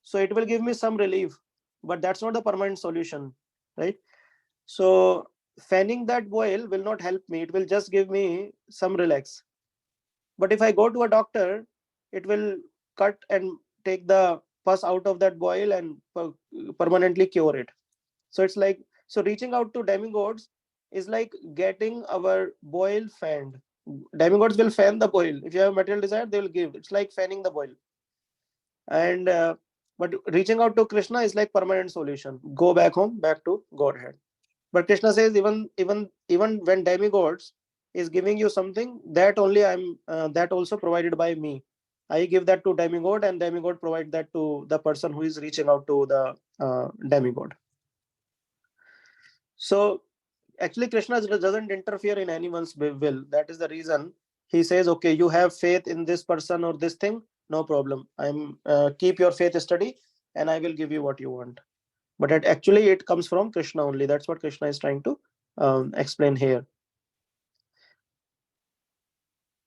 So it will give me some relief, but that's not the permanent solution, right? So fanning that boil will not help me. It will just give me some relax. But if I go to a doctor, it will cut and take the pus out of that boil and permanently cure it. So it's like, so reaching out to demigods is like getting our boil fanned. Demigods will fan the boil. If you have material desire, they will give. It's like fanning the boil. And but reaching out to Krishna is like permanent solution. Go back home, back to Godhead. But Krishna says, even when demigods is giving you something, that only that also provided by me. I give that to demigod, and demigod provide that to the person who is reaching out to the demigod. So actually, Krishna doesn't interfere in anyone's will. That is the reason he says, okay, you have faith in this person or this thing, no problem. I'm keep your faith steady, and I will give you what you want. But actually, it comes from Krishna only. That's what Krishna is trying to explain here.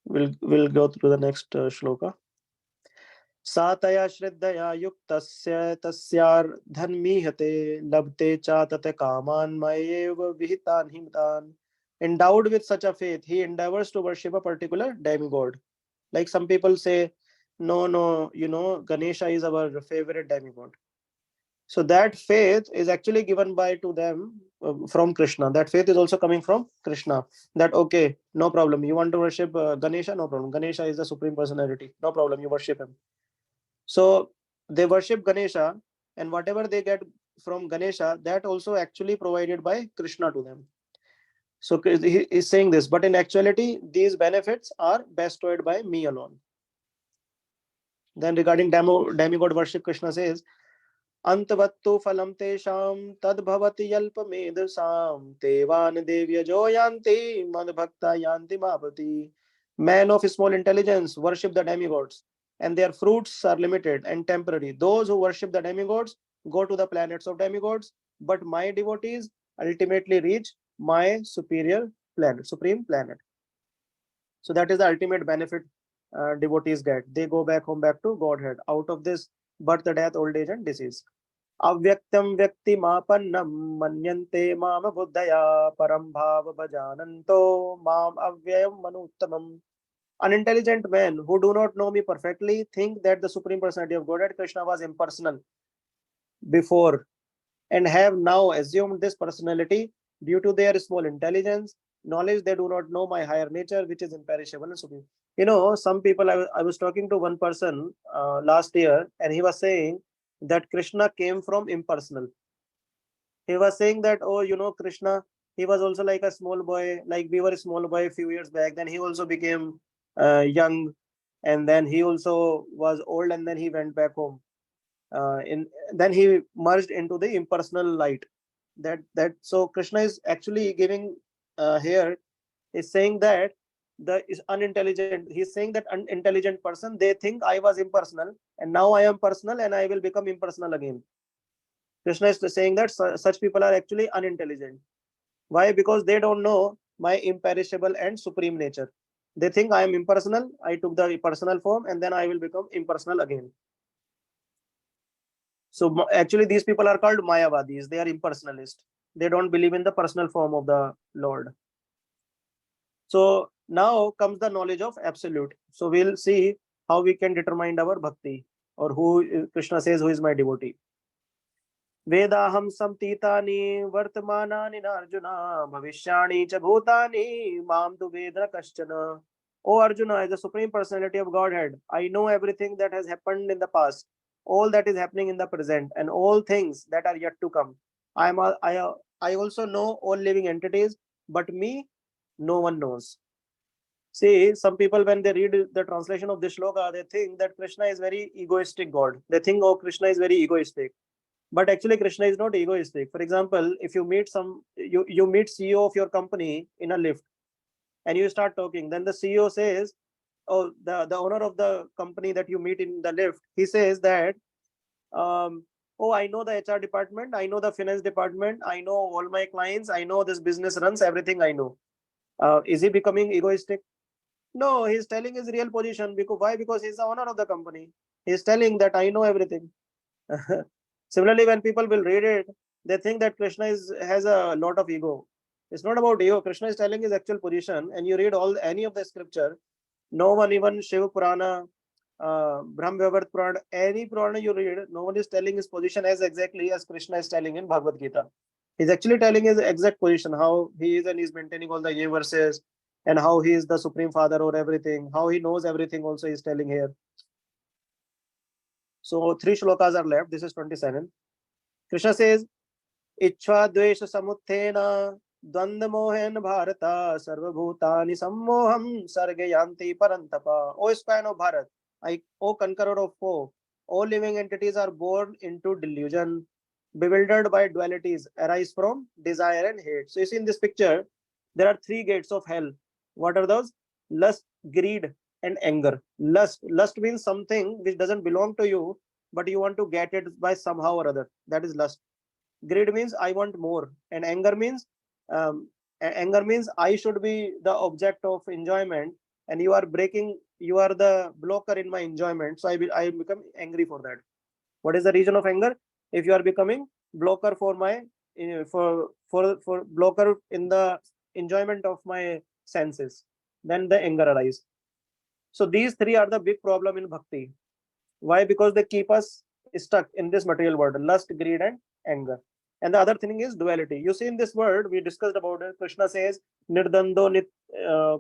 We'll go through the next shloka. Sataya shraddhaya yuktasya tasyardhanmihate labte cha tate kaman mayeva vihitan himtan. Endowed with such a faith, he endeavors to worship a particular demigod. Like some people say, no, Ganesha is our favorite demigod. So that faith is actually given by to them from Krishna. That faith is also coming from Krishna. That okay, no problem. You want to worship Ganesha? No problem. Ganesha is the supreme personality. No problem. You worship him. So they worship Ganesha, and whatever they get from Ganesha, that also actually provided by Krishna to them. So he is saying this, but in actuality, these benefits are bestowed by me alone. Then regarding demigod worship, Krishna says, Antavattu phalam tesham tadbhavati yalpamedasam tevan devyajo yanti madbhakta yanti mapati. Men of small intelligence worship the demigods, and their fruits are limited and temporary. Those who worship the demigods go to the planets of demigods, but my devotees ultimately reach my superior planet, supreme planet. So that is the ultimate benefit devotees get. They go back home, back to Godhead, out of this birth, death, old age, and disease. Avyaktam vyakti mapannam manyante mama buddhaya param bhava bhajananto mam avyayam manuttamam. Unintelligent men who do not know me perfectly think that the Supreme Personality of Godhead, Krishna, was impersonal before, and have now assumed this personality due to their small intelligence, knowledge. They do not know my higher nature, which is imperishable and supreme. Some people, I was talking to one person last year, and he was saying that Krishna came from impersonal. He was saying that, Krishna, he was also like a small boy, like we were a small boy a few years back. Then he also became young, and then he also was old, and then he went back home. Then he merged into the impersonal light. So Krishna is actually giving here is saying that the is unintelligent. He's saying that unintelligent person, they think I was impersonal, and now I am personal, and I will become impersonal again. Krishna is saying that such people are actually unintelligent. Why? Because they don't know my imperishable and supreme nature. They think I am impersonal. I took the personal form, and then I will become impersonal again. So actually, these people are called Mayavadis. They are impersonalist. They don't believe in the personal form of the Lord. So now comes the knowledge of absolute. So we'll see how we can determine our bhakti, or who Krishna says who is my devotee. Vedaham samtitani vartamanani Arjuna bhavishyani cha bhutani mam tu vedra kaschana. O Arjuna, as the Supreme Personality of Godhead, I know everything that has happened in the past, all that is happening in the present, and all things that are yet to come. I also know all living entities, but me, no one knows. See, some people, when they read the translation of this shloka, they think that Krishna is very egoistic God. They think, oh, Krishna is very egoistic. But actually, Krishna is not egoistic. For example, if you meet you meet CEO of your company in a lift and you start talking, then the CEO says, oh, the owner of the company that you meet in the lift, he says that, oh, I know the HR department, I know the finance department, I know all my clients, I know this business runs, everything I know. Is he becoming egoistic? No, he's telling his real position. Because why? Because he's the owner of the company. He's telling that I know everything. Similarly, when people will read it, they think that Krishna has a lot of ego. It's not about ego. Krishna is telling his actual position, and you read any of the scripture. No one, even Shiva Purana, Brahma Purana, any Purana you read, no one is telling his position as exactly as Krishna is telling in Bhagavad Gita. He's actually telling his exact position, how he is and he's maintaining all the universes, and how he is the Supreme Father or everything, how he knows everything also he's telling here. So 3 shlokas are left. This is 27. Krishna says, Ichcha dvesha samuthena dvandmohen bharata sarvabhutani sammoham sargayanti parantapa. O span of Bharat, O conqueror of foe, all living entities are born into delusion, bewildered by dualities, arise from desire and hate. So you see in this picture, there are 3 gates of hell. What are those? Lust, greed, and anger. Lust means something which doesn't belong to you, but you want to get it by somehow or other. That is lust. Greed means I want more, and um, anger means I should be the object of enjoyment, and you are the blocker in my enjoyment, so I become angry for that. What is the reason of anger? If you are becoming blocker for my for blocker in the enjoyment of my senses, then the anger arises. So these 3 are the big problem in bhakti. Why? Because they keep us stuck in this material world: lust, greed, and anger. And the other thing is duality. You see, in this word, we discussed about it. Krishna says, Nirdando Nit.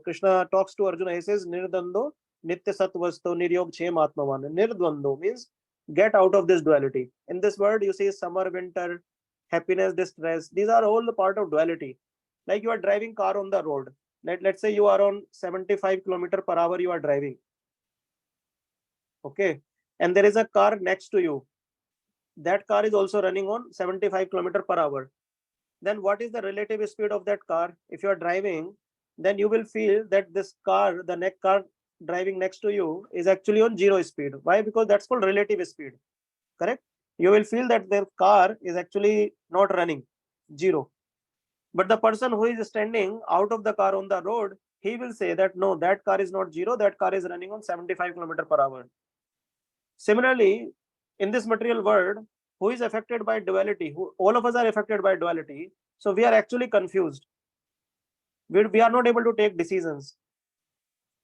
Krishna talks to Arjuna. He says, Nirdando Nitya Satvasto Niryog Chem Atmavan. Nirdvando means get out of this duality. In this word, you see summer, winter, happiness, distress. These are all the part of duality. Like you are driving car on the road. Let's say you are on 75 km per hour. You are driving. Okay, and there is a car next to you. That car is also running on 75 km per hour. Then what is the relative speed of that car? If you are driving, then you will feel that this car, the next car driving next to you, is actually on 0 speed. Why? Because that's called relative speed. Correct? You will feel that their car is actually not running, 0. But the person who is standing out of the car on the road, he will say that no, that car is not 0, that car is running on 75 km per hour. Similarly, in this material world, who is affected by duality? All of us are affected by duality. So we are actually confused. We are not able to take decisions.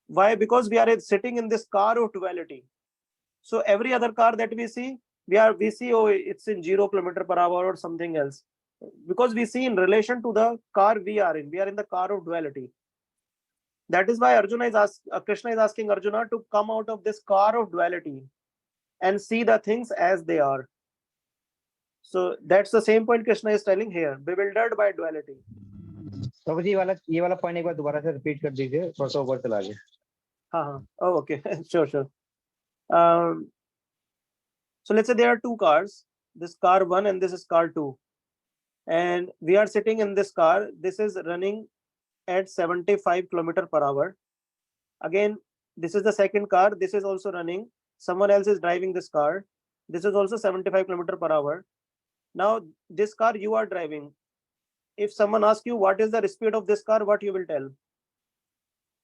Why? Because we are sitting in this car of duality. So every other car that we see, we see, oh, it's in 0 km per hour or something else. Because we see in relation to the car we are in. We are in the car of duality. That is why Krishna is asking Arjuna to come out of this car of duality and see the things as they are. So that's the same point Krishna is telling here, bewildered by duality. प्रभु जी ये वाला point एक बार दोबारा से repeat कर दीजिए, थोड़ा सा ऊपर चला गया. हाँ. Oh, okay. Sure. So let's say there are 2 cars, this car 1 and this is car 2. And we are sitting in this car. This is running at 75 km per hour. Again, this is the second car. This is also running. Someone else is driving this car. This is also 75 km per hour. Now, this car you are driving. If someone asks you what is the speed of this car, what you will tell?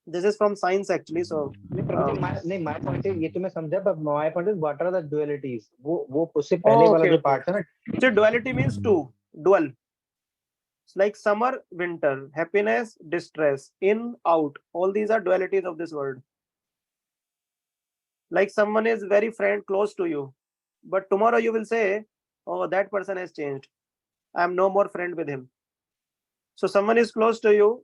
This is from science actually. So नहीं, my point is ये तो मैं समझा, but my point is what are the dualities? वो उससे पहले वाला जो part है ना. So duality means 2. Dual. It's like summer, winter, happiness, distress, in, out. All these are dualities of this world. Like someone is very close to you, but tomorrow you will say, oh, that person has changed, I am no more friend with him. So someone is close to you,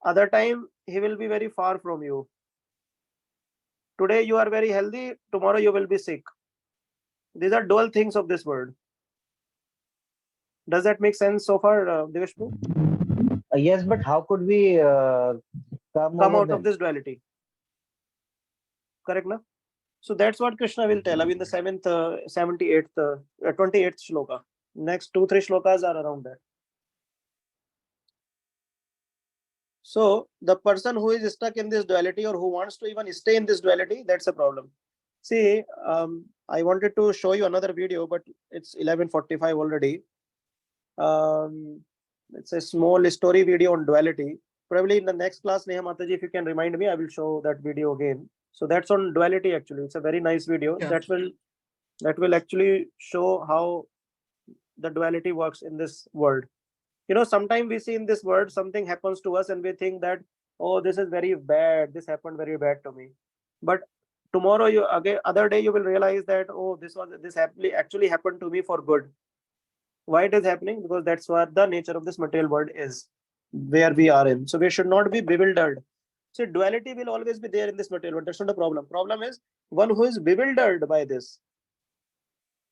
other time he will be very far from you. Today you are very healthy, tomorrow you will be sick. These are dual things of this world. Does that make sense so far, Deveshpu? Yes, but how could we come Come over out of them? this duality. Correct, na? So that's what Krishna will tell. I mean, the 78th, 28th shloka. Next 2-3 shlokas are around that. So the person who is stuck in this duality or who wants to even stay in this duality, that's a problem. See, I wanted to show you another video, but it's 11:45 already. It's a small story video on duality. Probably in the next class, Neha Mataji, if you can remind me, I will show that video again. So that's on duality actually. It's a very nice video. Yeah. That will actually show how the duality works in this world. You know, sometimes we see in this world something happens to us and we think that, oh, this is very bad, this happened very bad to me. But tomorrow, you again, other day, you will realize that, oh, this actually happened to me for good. Why it is happening? Because that's what the nature of this material world is, where we are in. So we should not be bewildered. So duality will always be there in this material world. That's not a problem. Problem is one who is bewildered by this.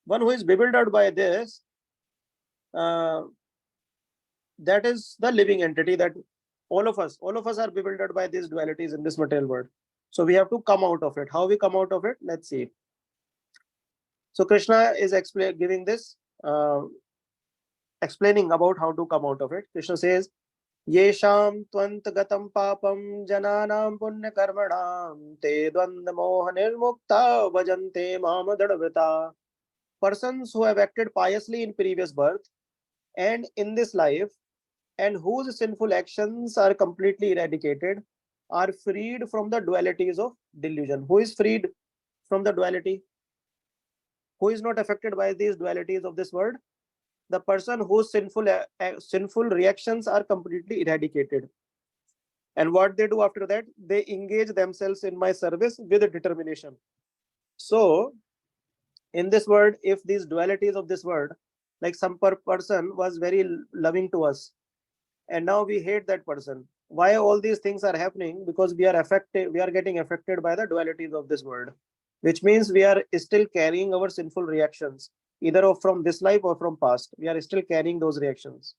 One who is bewildered by this, uh, that is the living entity that all of us are bewildered by these dualities in this material world. So we have to come out of it. How we come out of it? Let's see. So Krishna is giving this, explaining about how to come out of it. Krishna says, Yesham twantagatam papam jananam punya karmanam te dvanda moha nirmukta bhajante mamadadavrita. Persons who have acted piously in previous birth and in this life, and whose sinful actions are completely eradicated, are freed from the dualities of delusion. Who is freed from the duality? Who is not affected by these dualities of this world? The person whose sinful reactions are completely eradicated. And what they do after that? They engage themselves in my service with determination. So, in this world, if these dualities of this world, like some person was very loving to us, and now we hate that person. Why all these things are happening? Because we are getting affected by the dualities of this world, which means we are still carrying our sinful reactions, either from this life or from past. We are still carrying those reactions,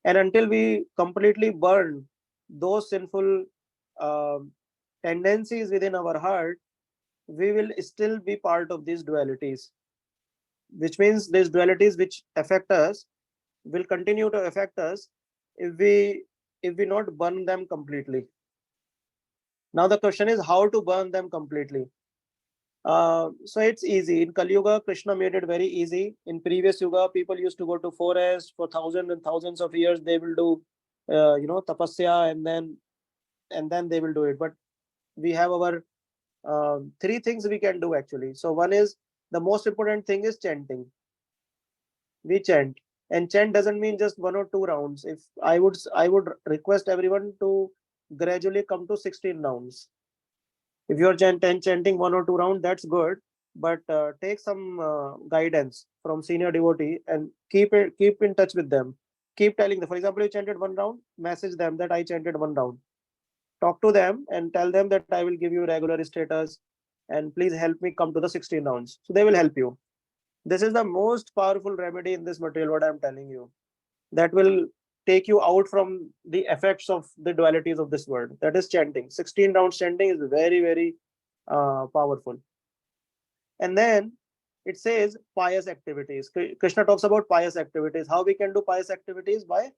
and until we completely burn those sinful um tendencies within our heart, we will still be part of these dualities, which means these dualities which affect us will continue to affect us if we not burn them completely. Now the question is how to burn them completely. So it's easy. In Kali Yuga, Krishna made it very easy. In previous Yuga, people used to go to forest for thousands and thousands of years. They will do, tapasya, and then they will do it. But we have our three things we can do actually. So one is, the most important thing is chanting. We chant, and chant doesn't mean just 1 or 2 rounds. If I would request everyone to gradually come to 16 rounds. If you're chanting 1 or 2 rounds, that's good, but take some guidance from senior devotee and keep in touch with them. Keep telling them. For example, you chanted 1 round, message them that I chanted 1 round. Talk to them and tell them that I will give you regular status, and please help me come to the 16 rounds. So they will help you. This is the most powerful remedy in this material, what I'm telling you. That will take you out from the effects of the dualities of this world. That is chanting. 16 rounds chanting is very, very powerful. And then it says pious activities. Krishna talks about pious activities. How we can do pious activities? By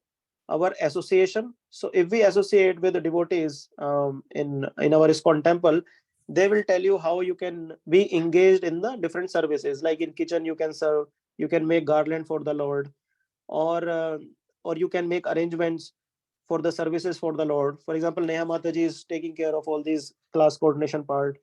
our association. So if we associate with the devotees in our ISKCON temple, they will tell you how you can be engaged in the different services. Like in kitchen, you can serve, you can make garland for the Lord, or uh, or you can make arrangements for the services for the Lord. For example, Neha Mataji is taking care of all these class coordination part.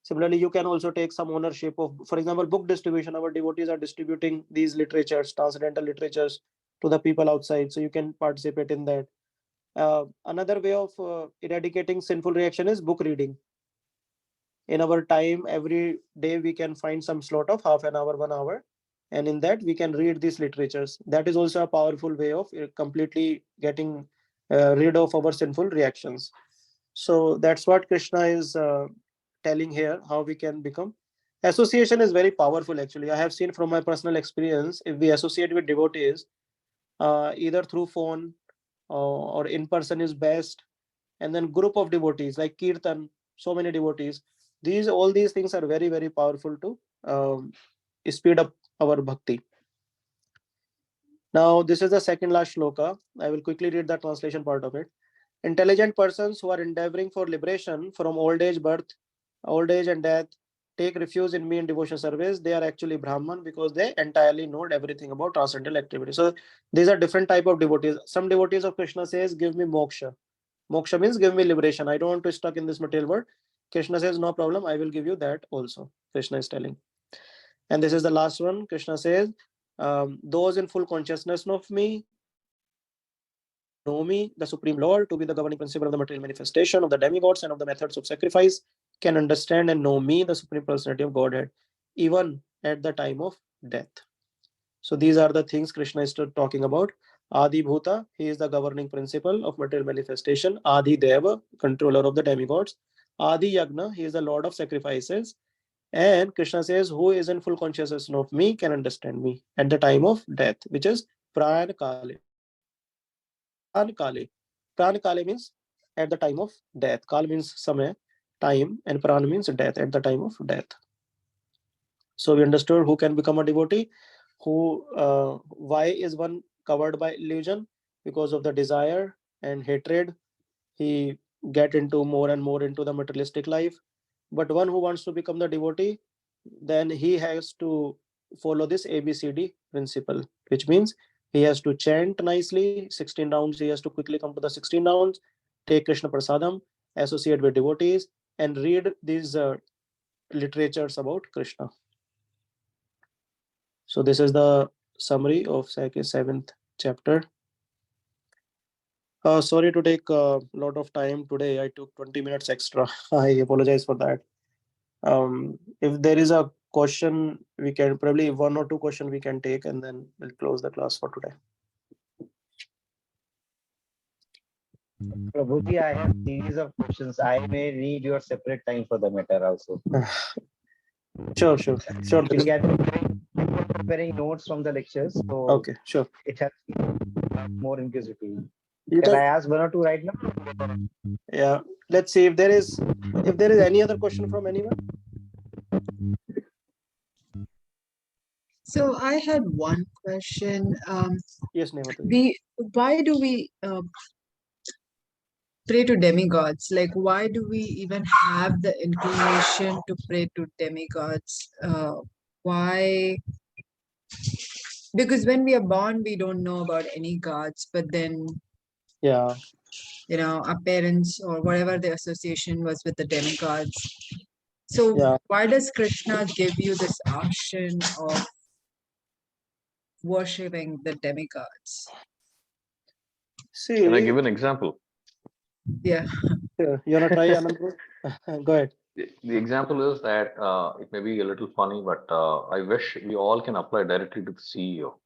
Similarly, you can also take some ownership of, for example, book distribution. Our devotees are distributing these literatures, transcendental literatures, to the people outside. So you can participate in that. Another way of eradicating sinful reaction is book reading. in our time every day we can find some slot of half an hour, 1 hour, and in that we can read these literatures. That is also a powerful way of completely getting rid of our sinful reactions. So that's what Krishna is telling here, how we can become. Association is very powerful actually. I have seen from my personal experience, if we associate with devotees, either through phone or in person is best, and then group of devotees like kirtan, so many devotees, these all these things are very very powerful to speed up our bhakti. Now this is the second last shloka. I will quickly read the translation part of it. Intelligent persons who are endeavoring for liberation from old age, birth, old age and death, take refuge in me in devotion service. They are actually Brahman because they entirely know everything about transcendental activity. So these are different type of devotees. Some devotees of Krishna says, give me moksha. Moksha means give me liberation. I don't want to stuck in this material world. Krishna says, no problem. I will give you that also. Krishna is telling. And this is the last one. Krishna says, those in full consciousness of me, know me, the Supreme Lord, to be the governing principle of the material manifestation of the demigods and of the methods of sacrifice, can understand and know me, the Supreme Personality of Godhead, even at the time of death. So these are the things Krishna is talking about. Adi Bhuta, he is the governing principle of material manifestation. Adi Deva, controller of the demigods. Adi Yagna, he is the Lord of sacrifices. And Krishna says, who is in full consciousness of me can understand me at the time of death, which is Pran Kale. Pran Kale. Pran Kale means at the time of death. Kal means samay, time, and Pran means death, at the time of death. So we understood who can become a devotee. Why is one covered by illusion? Because of the desire and hatred, he get into more and more into the materialistic life. But one who wants to become the devotee, then he has to follow this ABCD principle, which means he has to chant nicely 16 rounds. He has to quickly come to the 16 rounds, take Krishna prasadam, associate with devotees, and read these literatures about Krishna. So this is the summary of seventh chapter. Sorry to take a lot of time today. I took 20 minutes extra. I apologize for that. If there is a question, we can probably one or two question we can take, and then we'll close the class for today. Prabhuji, I have series of questions. I may need your separate time for the matter also. Sure. Actually, I've been preparing notes from the lectures, so Okay, sure. it has more inquisitive. You Can I can, ask one or two right now? yeah. Let's see if there is any other question from anyone. So I had one question. Yes, Nemata. Why do we pray to demigods? Like, why do we even have the inclination to pray to demigods? Why? Because when we are born, we don't know about any gods, but then, Yeah. our parents or whatever the association was with the demigods. So Yeah. why does Krishna give you this option of worshipping the demigods? See, Can I give an example? Yeah. you wanna try, Anand? Go ahead. The example is that it may be a little funny, but I wish we all can apply directly to the CEO.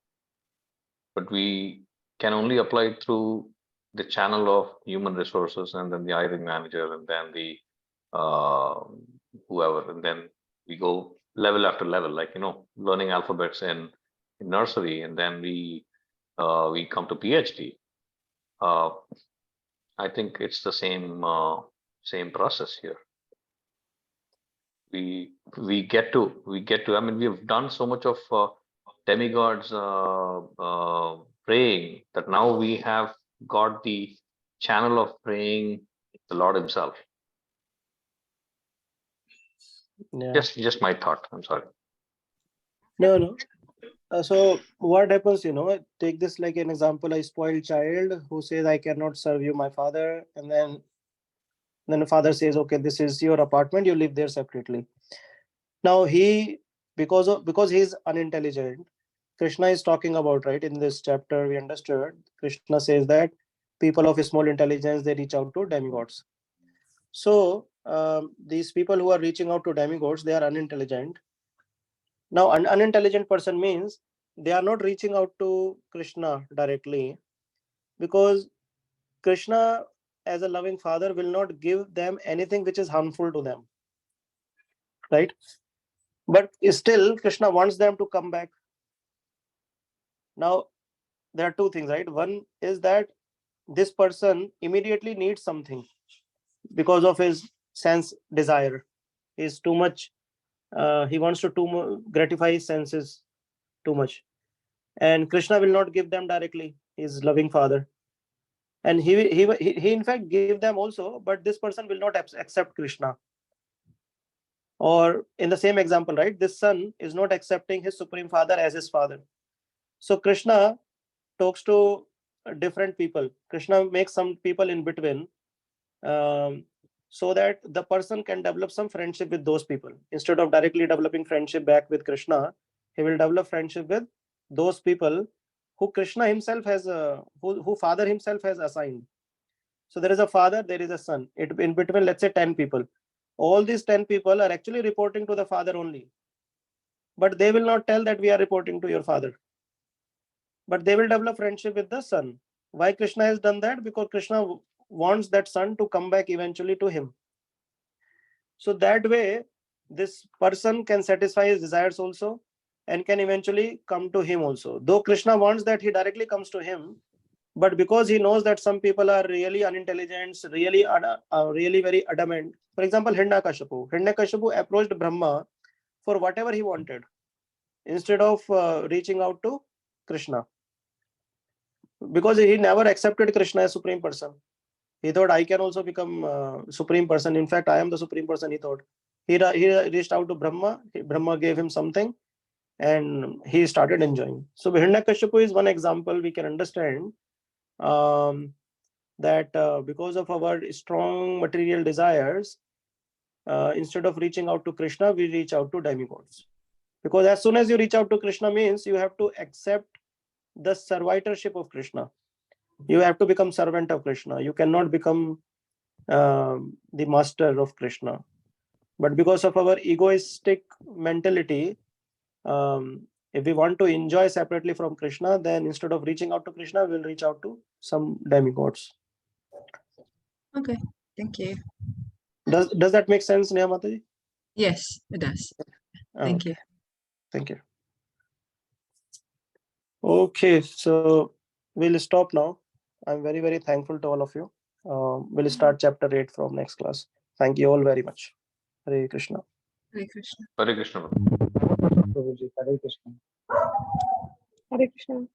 But we can only apply it through the channel of human resources, and then the hiring manager, and then the uh, whoever, and then we go level after level, like learning alphabets in nursery, and then we come to PhD. Uh, I think it's the same process here. We get to. I mean, we've done so much of demigods praying that now we have got the channel of praying the Lord Himself. Yeah. Just my thought. I'm sorry. No. So what happens, take this like an example, a spoiled child who says, I cannot serve you, my father. And then the father says, okay, this is your apartment, you live there separately. Now because he's unintelligent, Krishna is talking about, right, in this chapter, we understood, Krishna says that people of small intelligence, they reach out to demigods. So these people who are reaching out to demigods, they are unintelligent. Now, an unintelligent person means they are not reaching out to Krishna directly, because Krishna, as a loving father, will not give them anything which is harmful to them, right? But still, Krishna wants them to come back. Now, there are two things, right? One is that this person immediately needs something because of his sense desire. He's too much. He wants to gratify his senses too much, and Krishna will not give them directly. His loving father, and he in fact give them also, but this person will not accept Krishna. Or in the same example, right, this son is not accepting his supreme father as his father. So Krishna talks to different people. Krishna makes some people in between, so that the person can develop some friendship with those people. Instead of directly developing friendship back with Krishna, he will develop friendship with those people who Krishna himself has, who father himself has assigned. So there is a father, there is a son. In between, let's say 10 people. All these 10 people are actually reporting to the father only. But they will not tell that we are reporting to your father. But they will develop friendship with the son. Why Krishna has done that? Because Krishna wants that son to come back eventually to him. So that way, this person can satisfy his desires also and can eventually come to him also. Though Krishna wants that he directly comes to him, but because he knows that some people are really unintelligent, really very adamant. For example, Hiranyakashipu approached Brahma for whatever he wanted instead of reaching out to Krishna, because he never accepted Krishna as supreme person. He thought, I can also become supreme person. In fact, I am the supreme person, he thought. He reached out to Brahma. Brahma gave him something and he started enjoying. So Hiranyakashipu is one example we can understand, that because of our strong material desires, instead of reaching out to Krishna, we reach out to demigods. Because as soon as you reach out to Krishna means you have to accept the servitorship of Krishna. You have to become servant of Krishna. You cannot become the master of Krishna. But because of our egoistic mentality, if we want to enjoy separately from Krishna, then instead of reaching out to Krishna, we'll reach out to some demigods. Okay, thank you. Does that make sense, Neha Mataji? Yes, it does. Thank you. Thank you. Okay, so we'll stop now. I'm very, very thankful to all of you. We'll start chapter 8 from next class. Thank you all very much. Hare Krishna. Hare Krishna. Hare Krishna. Prabhuji, Hare Krishna. Hare Krishna.